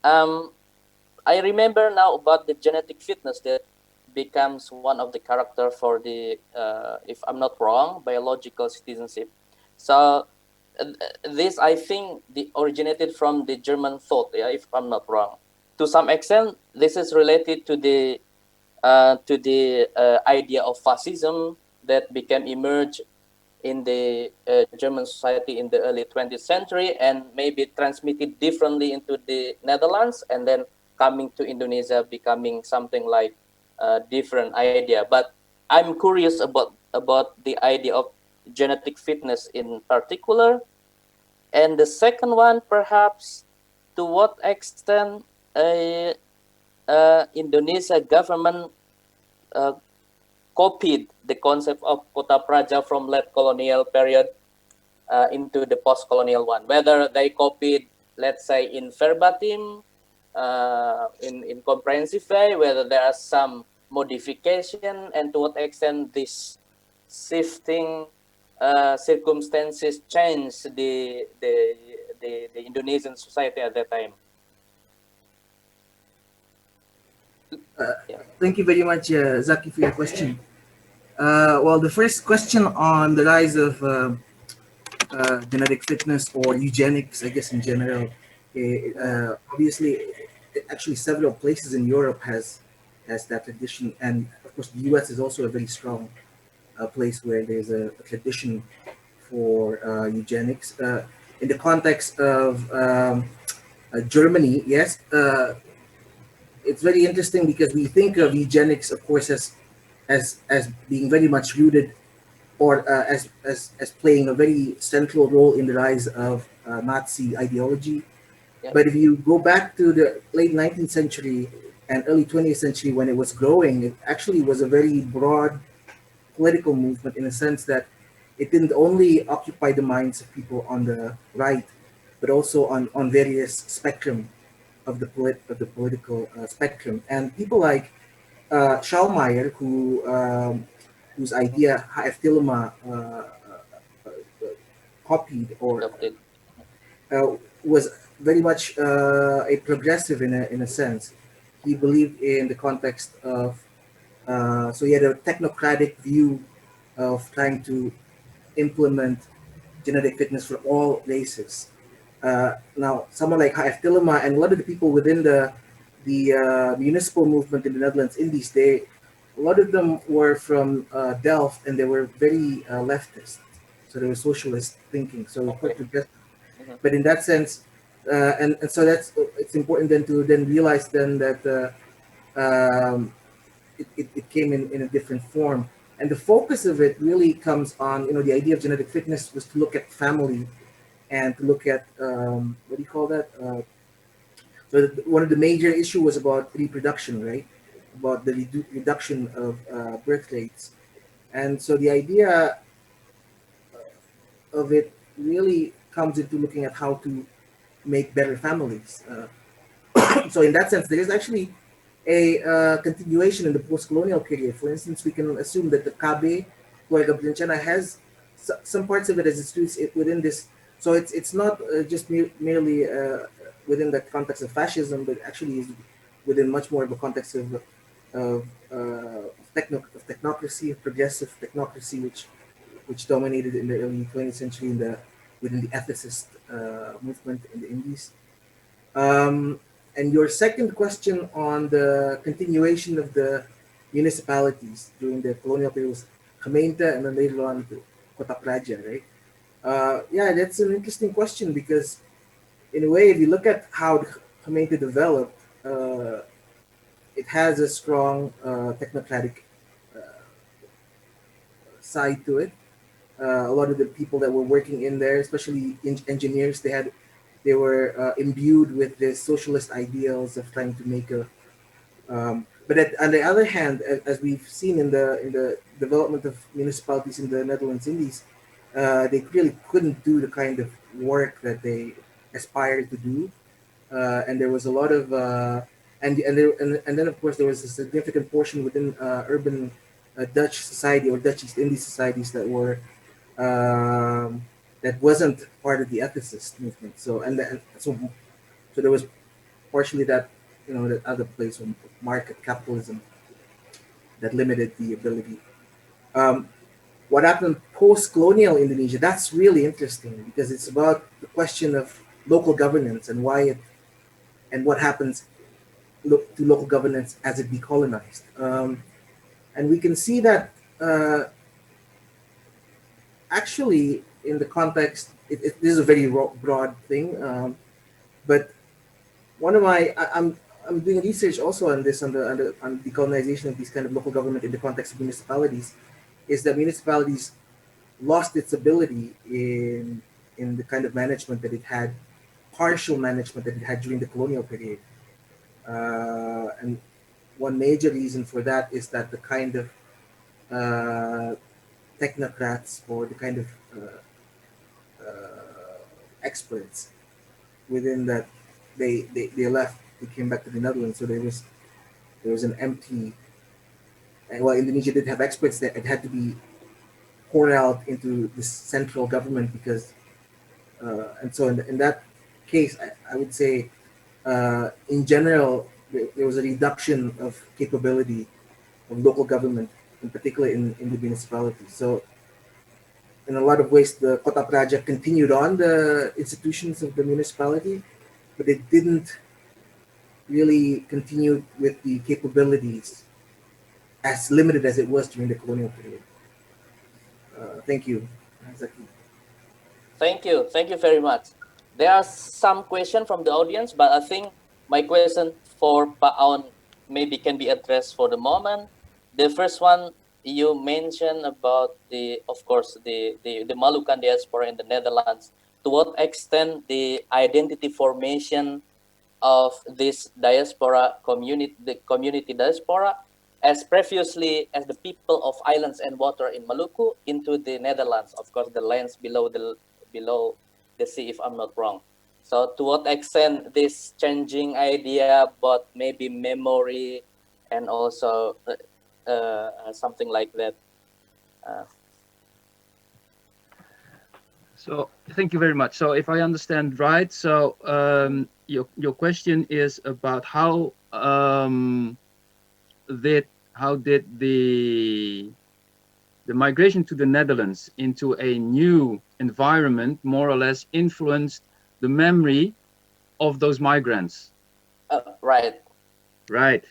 I remember now about the genetic fitness that becomes one of the character for the, if I'm not wrong, biological citizenship. So this, I think, originated from the German thought, yeah, if I'm not wrong. To some extent, this is related to the idea of fascism that became emerged in the German society in the early 20th century and maybe transmitted differently into the Netherlands and then coming to Indonesia becoming something like a different idea. But I'm curious about the idea of genetic fitness in particular. And the second one, perhaps, to what extent Indonesia government copied the concept of kota praja from late colonial period into the post-colonial one. Whether they copied, let's say, in verbatim, in comprehensive way, whether there are some modification, and to what extent this shifting circumstances change the Indonesian society at that time. Thank you very much, Zaki, for your question. Well, the first question on the rise of genetic fitness or eugenics, I guess in general, obviously, actually several places in Europe has that tradition, and of course the US is also a very strong place where there's a tradition for eugenics. In the context of Germany, yes, it's very interesting because we think of eugenics, of course, as being very much rooted or as playing a very central role in the rise of Nazi ideology. Yeah. But if you go back to the late 19th century and early 20th century when it was growing, it actually was a very broad political movement in a sense that it didn't only occupy the minds of people on the right, but also on various spectrum of the political spectrum. And people like Schallmeyer, whose idea Haeftilma copied or Adopted. was very much a progressive in a sense. He believed in the context of so he had a technocratic view of trying to implement genetic fitness for all races. Now, someone like Haeftilma and a lot of the people within the municipal movement in the Netherlands in these days, a lot of them were from Delft, and they were very leftist. So they were socialist thinking. So quite progressive. But in that sense, and so it's important then to realize then that it came in a different form. And the focus of it really comes on, the idea of genetic fitness was to look at family and to look at, what do you call that? So one of the major issue was about reproduction, right? About the reduction of birth rates. And so the idea of it really comes into looking at how to make better families. So in that sense, there is actually a continuation in the post-colonial period. For instance, we can assume that the KB, Keluarga Berencana, has some parts of it as its roots within this. So it's not just merely within the context of fascism, but actually is within much more of a context of technocracy, of progressive technocracy, which dominated in the early 20th century within the ethicist movement in the Indies. And your second question on the continuation of the municipalities during the colonial period was Gemeente and then later on Kota Praja, right? Yeah, that's an interesting question because, in a way, if you look at how the Khmer developed, it has a strong technocratic side to it. A lot of the people that were working in there, especially engineers, they were imbued with the socialist ideals of trying to make a. But on the other hand, as we've seen in the development of municipalities in the Netherlands Indies, they really couldn't do the kind of work that they aspired to do, and there was a lot of and then of course there was a significant portion within urban Dutch society or Dutch East Indies societies that were that wasn't part of the ethicist movement. So there was partially that that other place of market capitalism that limited the ability. Um, what happened post-colonial Indonesia? That's really interesting because it's about the question of local governance and why it and what happens to local governance as it decolonized. And we can see that actually in the context, this is a very broad thing, but one of I'm doing research also on this on decolonization of these kind of local government in the context of municipalities, is that municipalities lost its ability in the kind of management that it had, partial management that it had during the colonial period. And one major reason for that is that the kind of uh, technocrats or the kind of experts within that they left, they came back to the Netherlands, so there was an empty. And while Indonesia did have experts, that it had to be poured out into the central government because and so in that case, I would say in general there was a reduction of capability of local government, in particular in the municipalities. So in a lot of ways, the Kota Praja continued on the institutions of the municipality, but it didn't really continue with the capabilities as limited as it was during the colonial period. Thank you. Zaki. Thank you very much. There are some questions from the audience, but I think my question for Pak Aun maybe can be addressed for the moment. The first one you mentioned about of course, the Malukan diaspora in the Netherlands. To what extent the identity formation of this diaspora community, the community diaspora, as previously as the people of islands and water in Maluku into the Netherlands, of course, the lands below the sea, if I'm not wrong. So to what extent this changing idea, but maybe memory and also something like that. So thank you very much. So if I understand right, so your question is about how did the migration to the Netherlands into a new environment more or less influenced the memory of those migrants? Right. Right.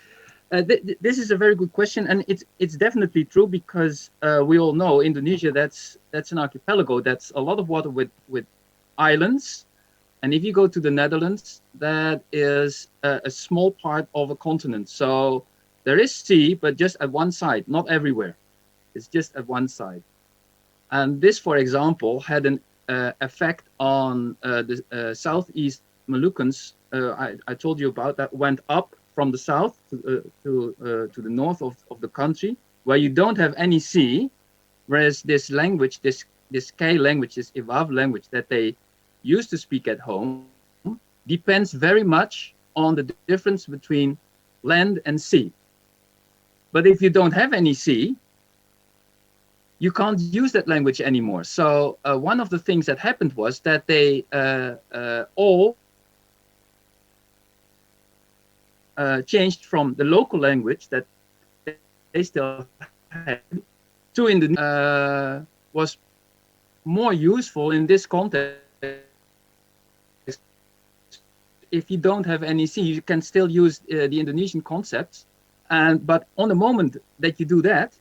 This is a very good question, and it's definitely true because we all know Indonesia. That's an archipelago. That's a lot of water with islands, and if you go to the Netherlands, that is a small part of a continent. So there is sea, but just at one side, not everywhere. It's just at one side, and this, for example, had an effect on the southeast Moluccans. I told you about that went up from the south to the north of the country, where you don't have any sea, whereas this language, this K language, this Iwav language that they used to speak at home, depends very much on the difference between land and sea. But if you don't have any sea, you can't use that language anymore. So one of the things that happened was that they all changed from the local language that they still had to Indonesian was more useful in this context. If you don't have any sea, you can still use the Indonesian concepts, but on the moment that you do that,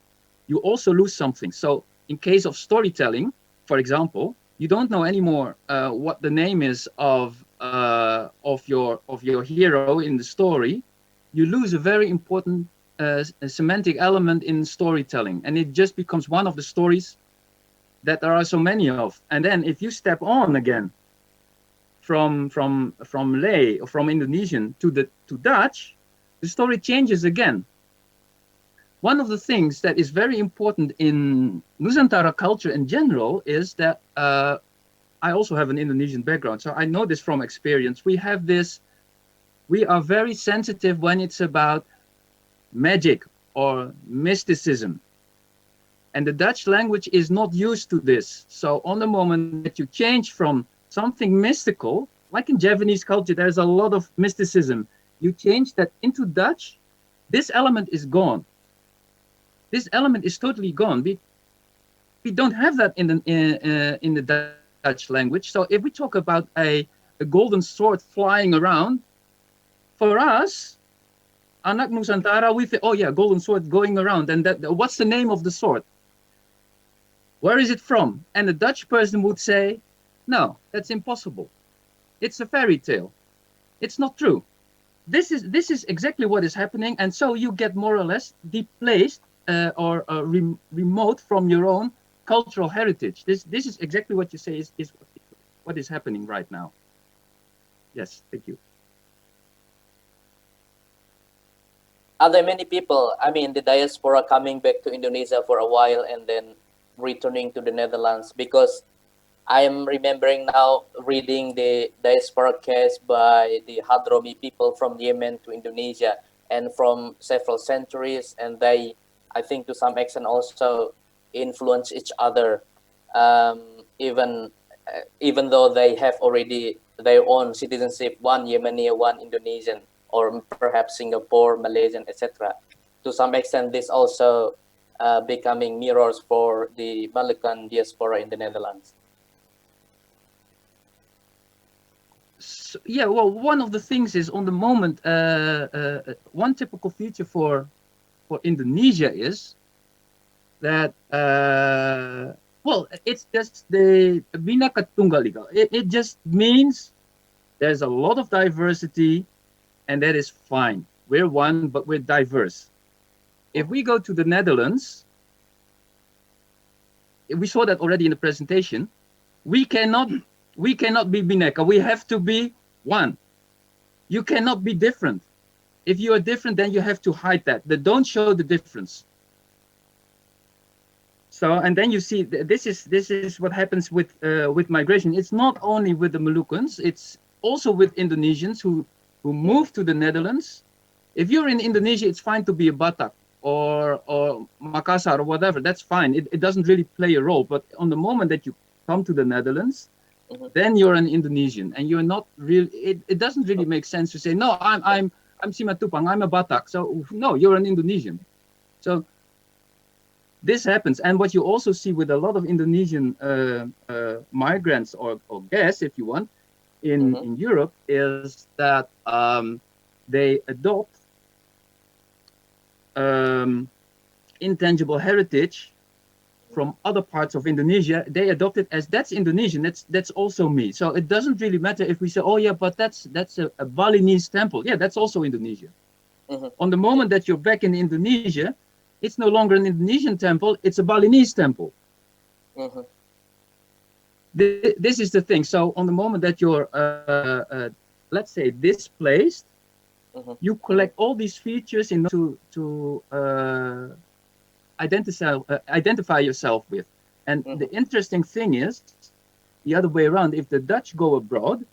you also lose something. So in case of storytelling, for example, you don't know anymore what the name is of your hero in the story, you lose a very important semantic element in storytelling, and it just becomes one of the stories that there are so many of. And then if you step on again from Malay or from Indonesian to Dutch, the story changes again. One of the things that is very important in Nusantara culture in general is that I also have an Indonesian background, so I know this from experience. We are very sensitive when it's about magic or mysticism. And the Dutch language is not used to this. So on the moment that you change from something mystical, like in Javanese culture, there's a lot of mysticism. You change that into Dutch, this element is gone. This element is totally gone. We don't have that in the Dutch language. So if we talk about a golden sword flying around, for us, anak Nusantara, we think, oh yeah, golden sword going around. And what's the name of the sword? Where is it from? And the Dutch person would say, no, that's impossible. It's a fairy tale. It's not true. This is exactly what is happening. And so you get more or less displaced or remote from your own cultural heritage. This is exactly what you say is what is happening right now. Yes, thank you. Are there many people, I mean, the diaspora coming back to Indonesia for a while and then returning to the Netherlands? Because I am remembering now reading the diaspora case by the Hadromi people from Yemen to Indonesia and from several centuries, and they, I think to some extent also influence each other, even though they have already their own citizenship, one Yemeni, one Indonesian, or perhaps Singapore, Malaysian, etc. To some extent, this also becoming mirrors for the Moluccan diaspora in the Netherlands. So, yeah, well, one of the things is on the moment, one typical feature for Indonesia is that, well, it's just the Bhinneka Tunggal Ika. It just means there's a lot of diversity, and that is fine. We're one, but we're diverse. If we go to the Netherlands, we saw that already in the presentation, we cannot be Bhinneka. We have to be one. You cannot be different. If you are different, then you have to hide that. Don't show the difference. So, and then you see this is what happens with migration. It's not only with the Moluccans, it's also with Indonesians who move to the Netherlands. If you're in Indonesia, it's fine to be a Batak or Makassar or whatever. That's fine. It doesn't really play a role. But on the moment that you come to the Netherlands, then you're an Indonesian, and you're not really. It doesn't really make sense to say no. I'm Simatupang. I'm a Batak. So no, you're an Indonesian. So this happens, and what you also see with a lot of Indonesian migrants or guests, if you want, in Europe, is that they adopt intangible heritage from other parts of Indonesia. They adopt it as that's Indonesian. That's also me. So it doesn't really matter if we say, oh yeah, but that's a Balinese temple. Yeah, that's also Indonesia. On the moment that you're back in Indonesia, it's no longer an Indonesian temple, it's a Balinese temple. This is the thing. So on the moment that you're, let's say, displaced, you collect all these features in order to identify yourself with. And the interesting thing is, the other way around, if the Dutch go abroad,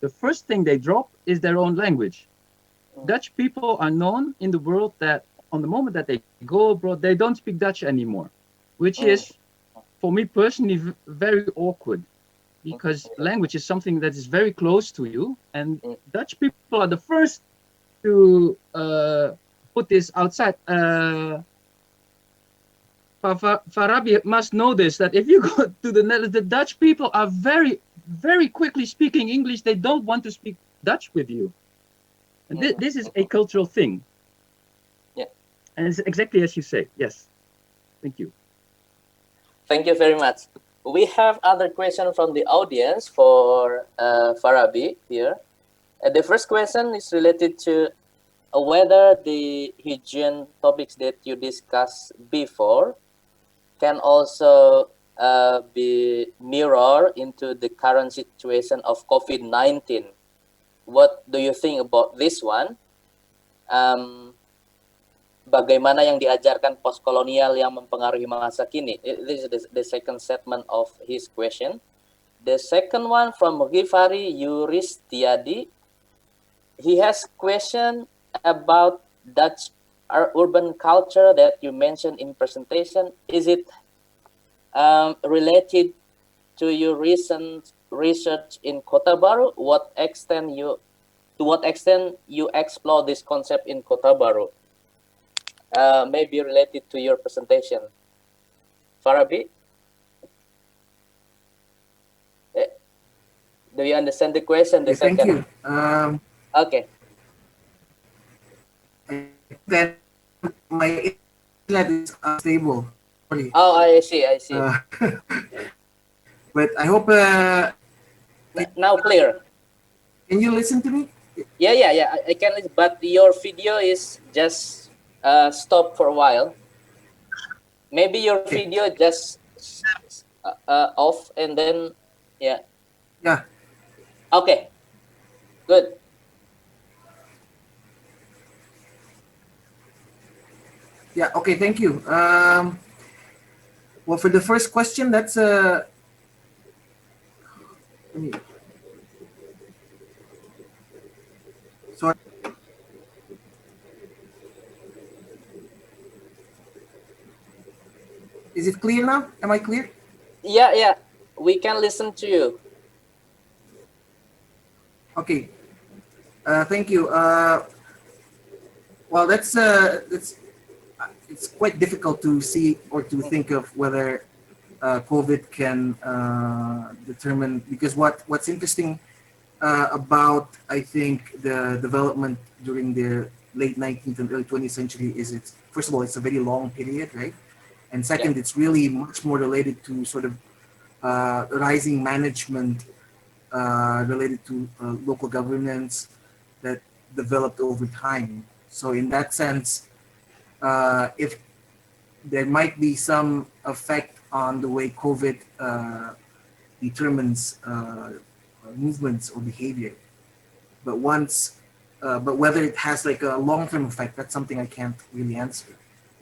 the first thing they drop is their own language. Dutch people are known in the world that on the moment that they go abroad, they don't speak Dutch anymore, which is, for me personally, very awkward, because language is something that is very close to you, and Dutch people are the first to put this outside. Farabi must know this, that if you go to the Netherlands, the Dutch people are very, very quickly speaking English. They don't want to speak Dutch with you. And this is a cultural thing. Yeah. And it's exactly as you say. Yes. Thank you. Thank you very much. We have other questions from the audience for Farabi here. The first question is related to whether the hygiene topics that you discussed before can also be mirrored into the current situation of COVID-19. What do you think about this one? Bagaimana yang diajarkan postkolonial yang mempengaruhi masa kini? This is the second statement of his question. The second one from Rifari Yuristiadi. He has question about Dutch urban culture that you mentioned in presentation. Is it related to your recent research in Kota Baru? To what extent you explore this concept in Kota Baru? Maybe related to your presentation. Farabi? Do you understand the question? The second. Thank you. Okay. That my internet is unstable. Sorry. Oh, I see. But I hope. Now clear. Can you listen to me? Yeah. I can listen, but your video is just stopped for a while. Maybe your video just off and then yeah. Yeah. Okay. Good. Yeah. Okay. Thank you. Well, for the first question, that's sorry. Is it clear now? Am I clear? Yeah. We can listen to you. Okay. Thank you. Well, it's quite difficult to see or to think of whether COVID can determine, because what's interesting about, I think, the development during the late 19th and early 20th century is it's, first of all, it's a very long period, right? And second, it's really much more related to sort of rising management related to local governance that developed over time. So in that sense, if there might be some effect on the way COVID determines movements or behavior, but whether it has like a long-term effect, that's something I can't really answer.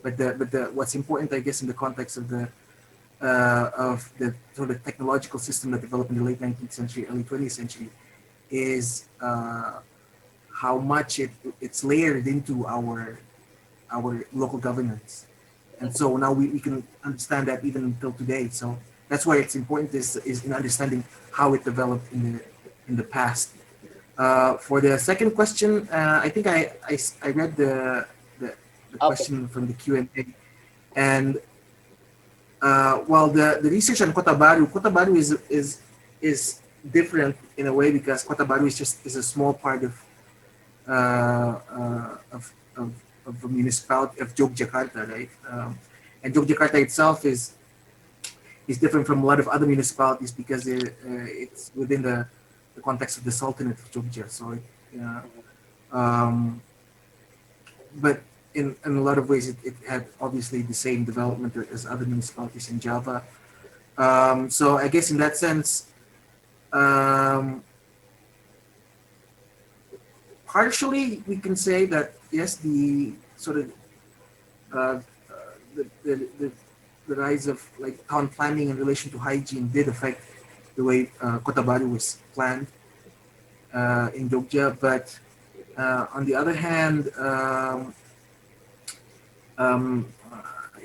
But what's important, I guess, in the context of the sort of technological system that developed in the late 19th century, early 20th century, is how much it's layered into our local governance. And so now we can understand that even until today. So that's why it's important is in understanding how it developed in the past. For the second question, I think I read the question from the Q&A, and well, the research on Kota Baru is different in a way, because Kota Baru is a small part of a municipality of Yogyakarta, right? And Yogyakarta itself is different from a lot of other municipalities because it's within the context of the Sultanate of Jogja. So, but in a lot of ways, it had obviously the same development as other municipalities in Java. So I guess in that sense, partially we can say that yes, the sort of the rise of like town planning in relation to hygiene did affect the way Kota Baru was planned in Jogja, but on the other hand,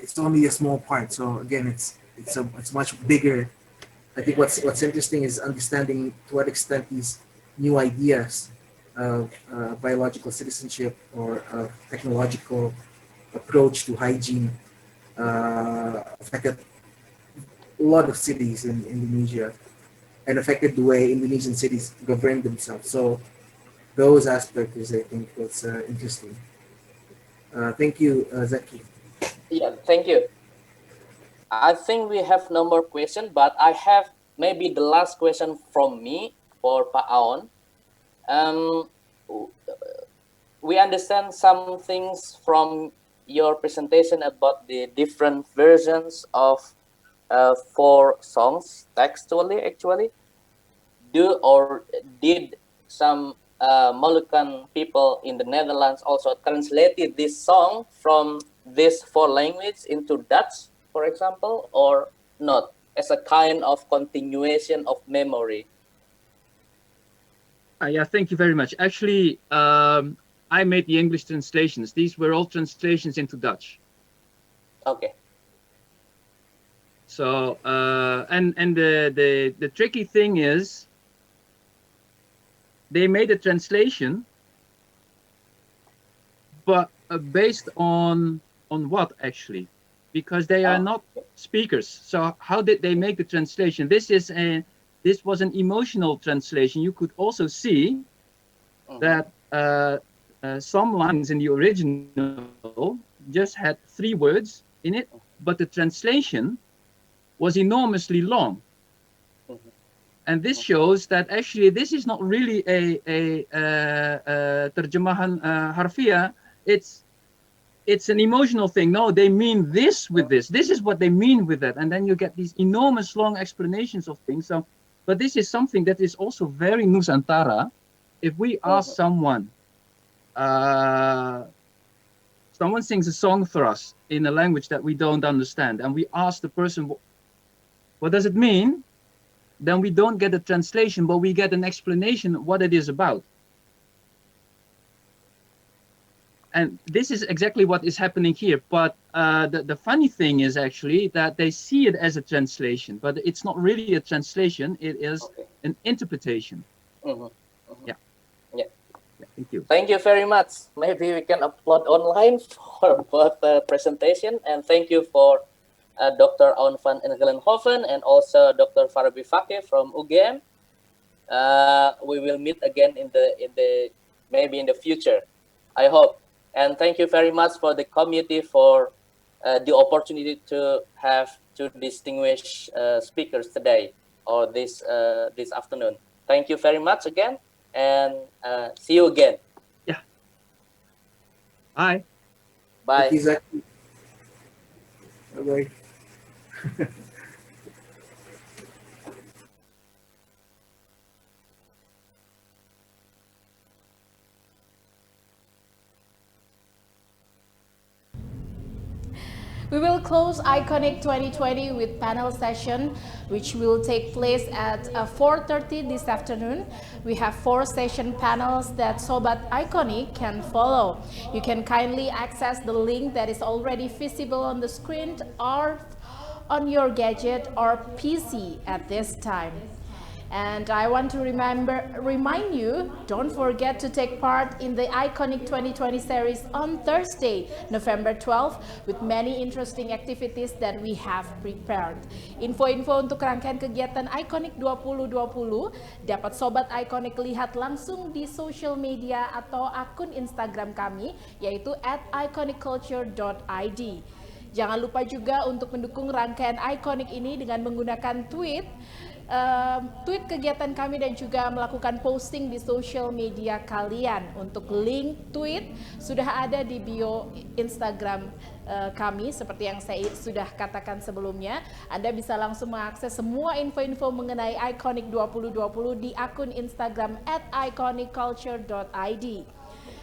it's only a small part. So again, it's much bigger. I think what's interesting is understanding to what extent these new ideas of biological citizenship or technological approach to hygiene affected a lot of cities in Indonesia and affected the way Indonesian cities govern themselves. So those aspects is, I think, what's interesting. Thank you, Zaki. Yeah, thank you. I think we have no more question, but I have maybe the last question from me for Pak Aon. Um, we understand some things from your presentation about the different versions of 4 songs textually. Actually, do or did some Moluccan people in the Netherlands also translated this song from these 4 languages into Dutch, for example, or not, as a kind of continuation of memory? Yeah, thank you very much. Actually, I made the English translations. These were all translations into Dutch. Okay. So, and the tricky thing is, they made a translation, but based on what actually? Because they are not speakers. So how did they make the translation? This was an emotional translation. You could also see that some lines in the original just had 3 words in it, but the translation was enormously long. And this shows that actually this is not really a terjemahan harfiah. It's an emotional thing. No, they mean this with this. This is what they mean with that. And then you get these enormous long explanations of things. So, but this is something that is also very Nusantara. If we ask someone, someone sings a song for us in a language that we don't understand, and we ask the person, what does it mean? Then we don't get a translation, but we get an explanation of what it is about. And this is exactly what is happening here. But the funny thing is actually that they see it as a translation, but it's not really a translation. It is an interpretation. Yeah. Yeah. Thank you. Thank you very much. Maybe we can upload online for both presentation. And thank you for Dr. Aon van Engelenhoven and also Dr. Farabi Fakih from UGM. We will meet again in the maybe in the future, I hope. And thank you very much for the committee for the opportunity to have 2 distinguished speakers today or this afternoon. Thank you very much again, and see you again. Yeah. Bye. Bye. Thank you, Zach. Bye-bye. We will close Iconic 2020 with panel session, which will take place at 4:30 this afternoon. We have 4 session panels that Sobat Iconic can follow. You can kindly access the link that is already visible on the screen or on your gadget or PC at this time. And I want to remind you, don't forget to take part in the Iconic 2020 series on Thursday, November 12th, with many interesting activities that we have prepared. Info-info untuk rangkaian kegiatan Iconic 2020 dapat Sobat Iconic lihat langsung di social media atau akun Instagram kami, yaitu @iconicculture.id. Jangan lupa juga untuk mendukung rangkaian Iconic ini dengan menggunakan tweet kegiatan kami dan juga melakukan posting di social media kalian. Untuk link tweet sudah ada di bio Instagram kami seperti yang saya sudah katakan sebelumnya. Anda bisa langsung mengakses semua info-info mengenai Iconic 2020 di akun Instagram @iconicculture.id.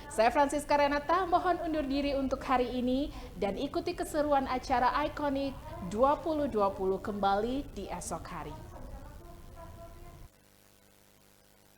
Saya Francisca Renata, mohon undur diri untuk hari ini dan ikuti keseruan acara Iconic 2020 kembali di esok hari.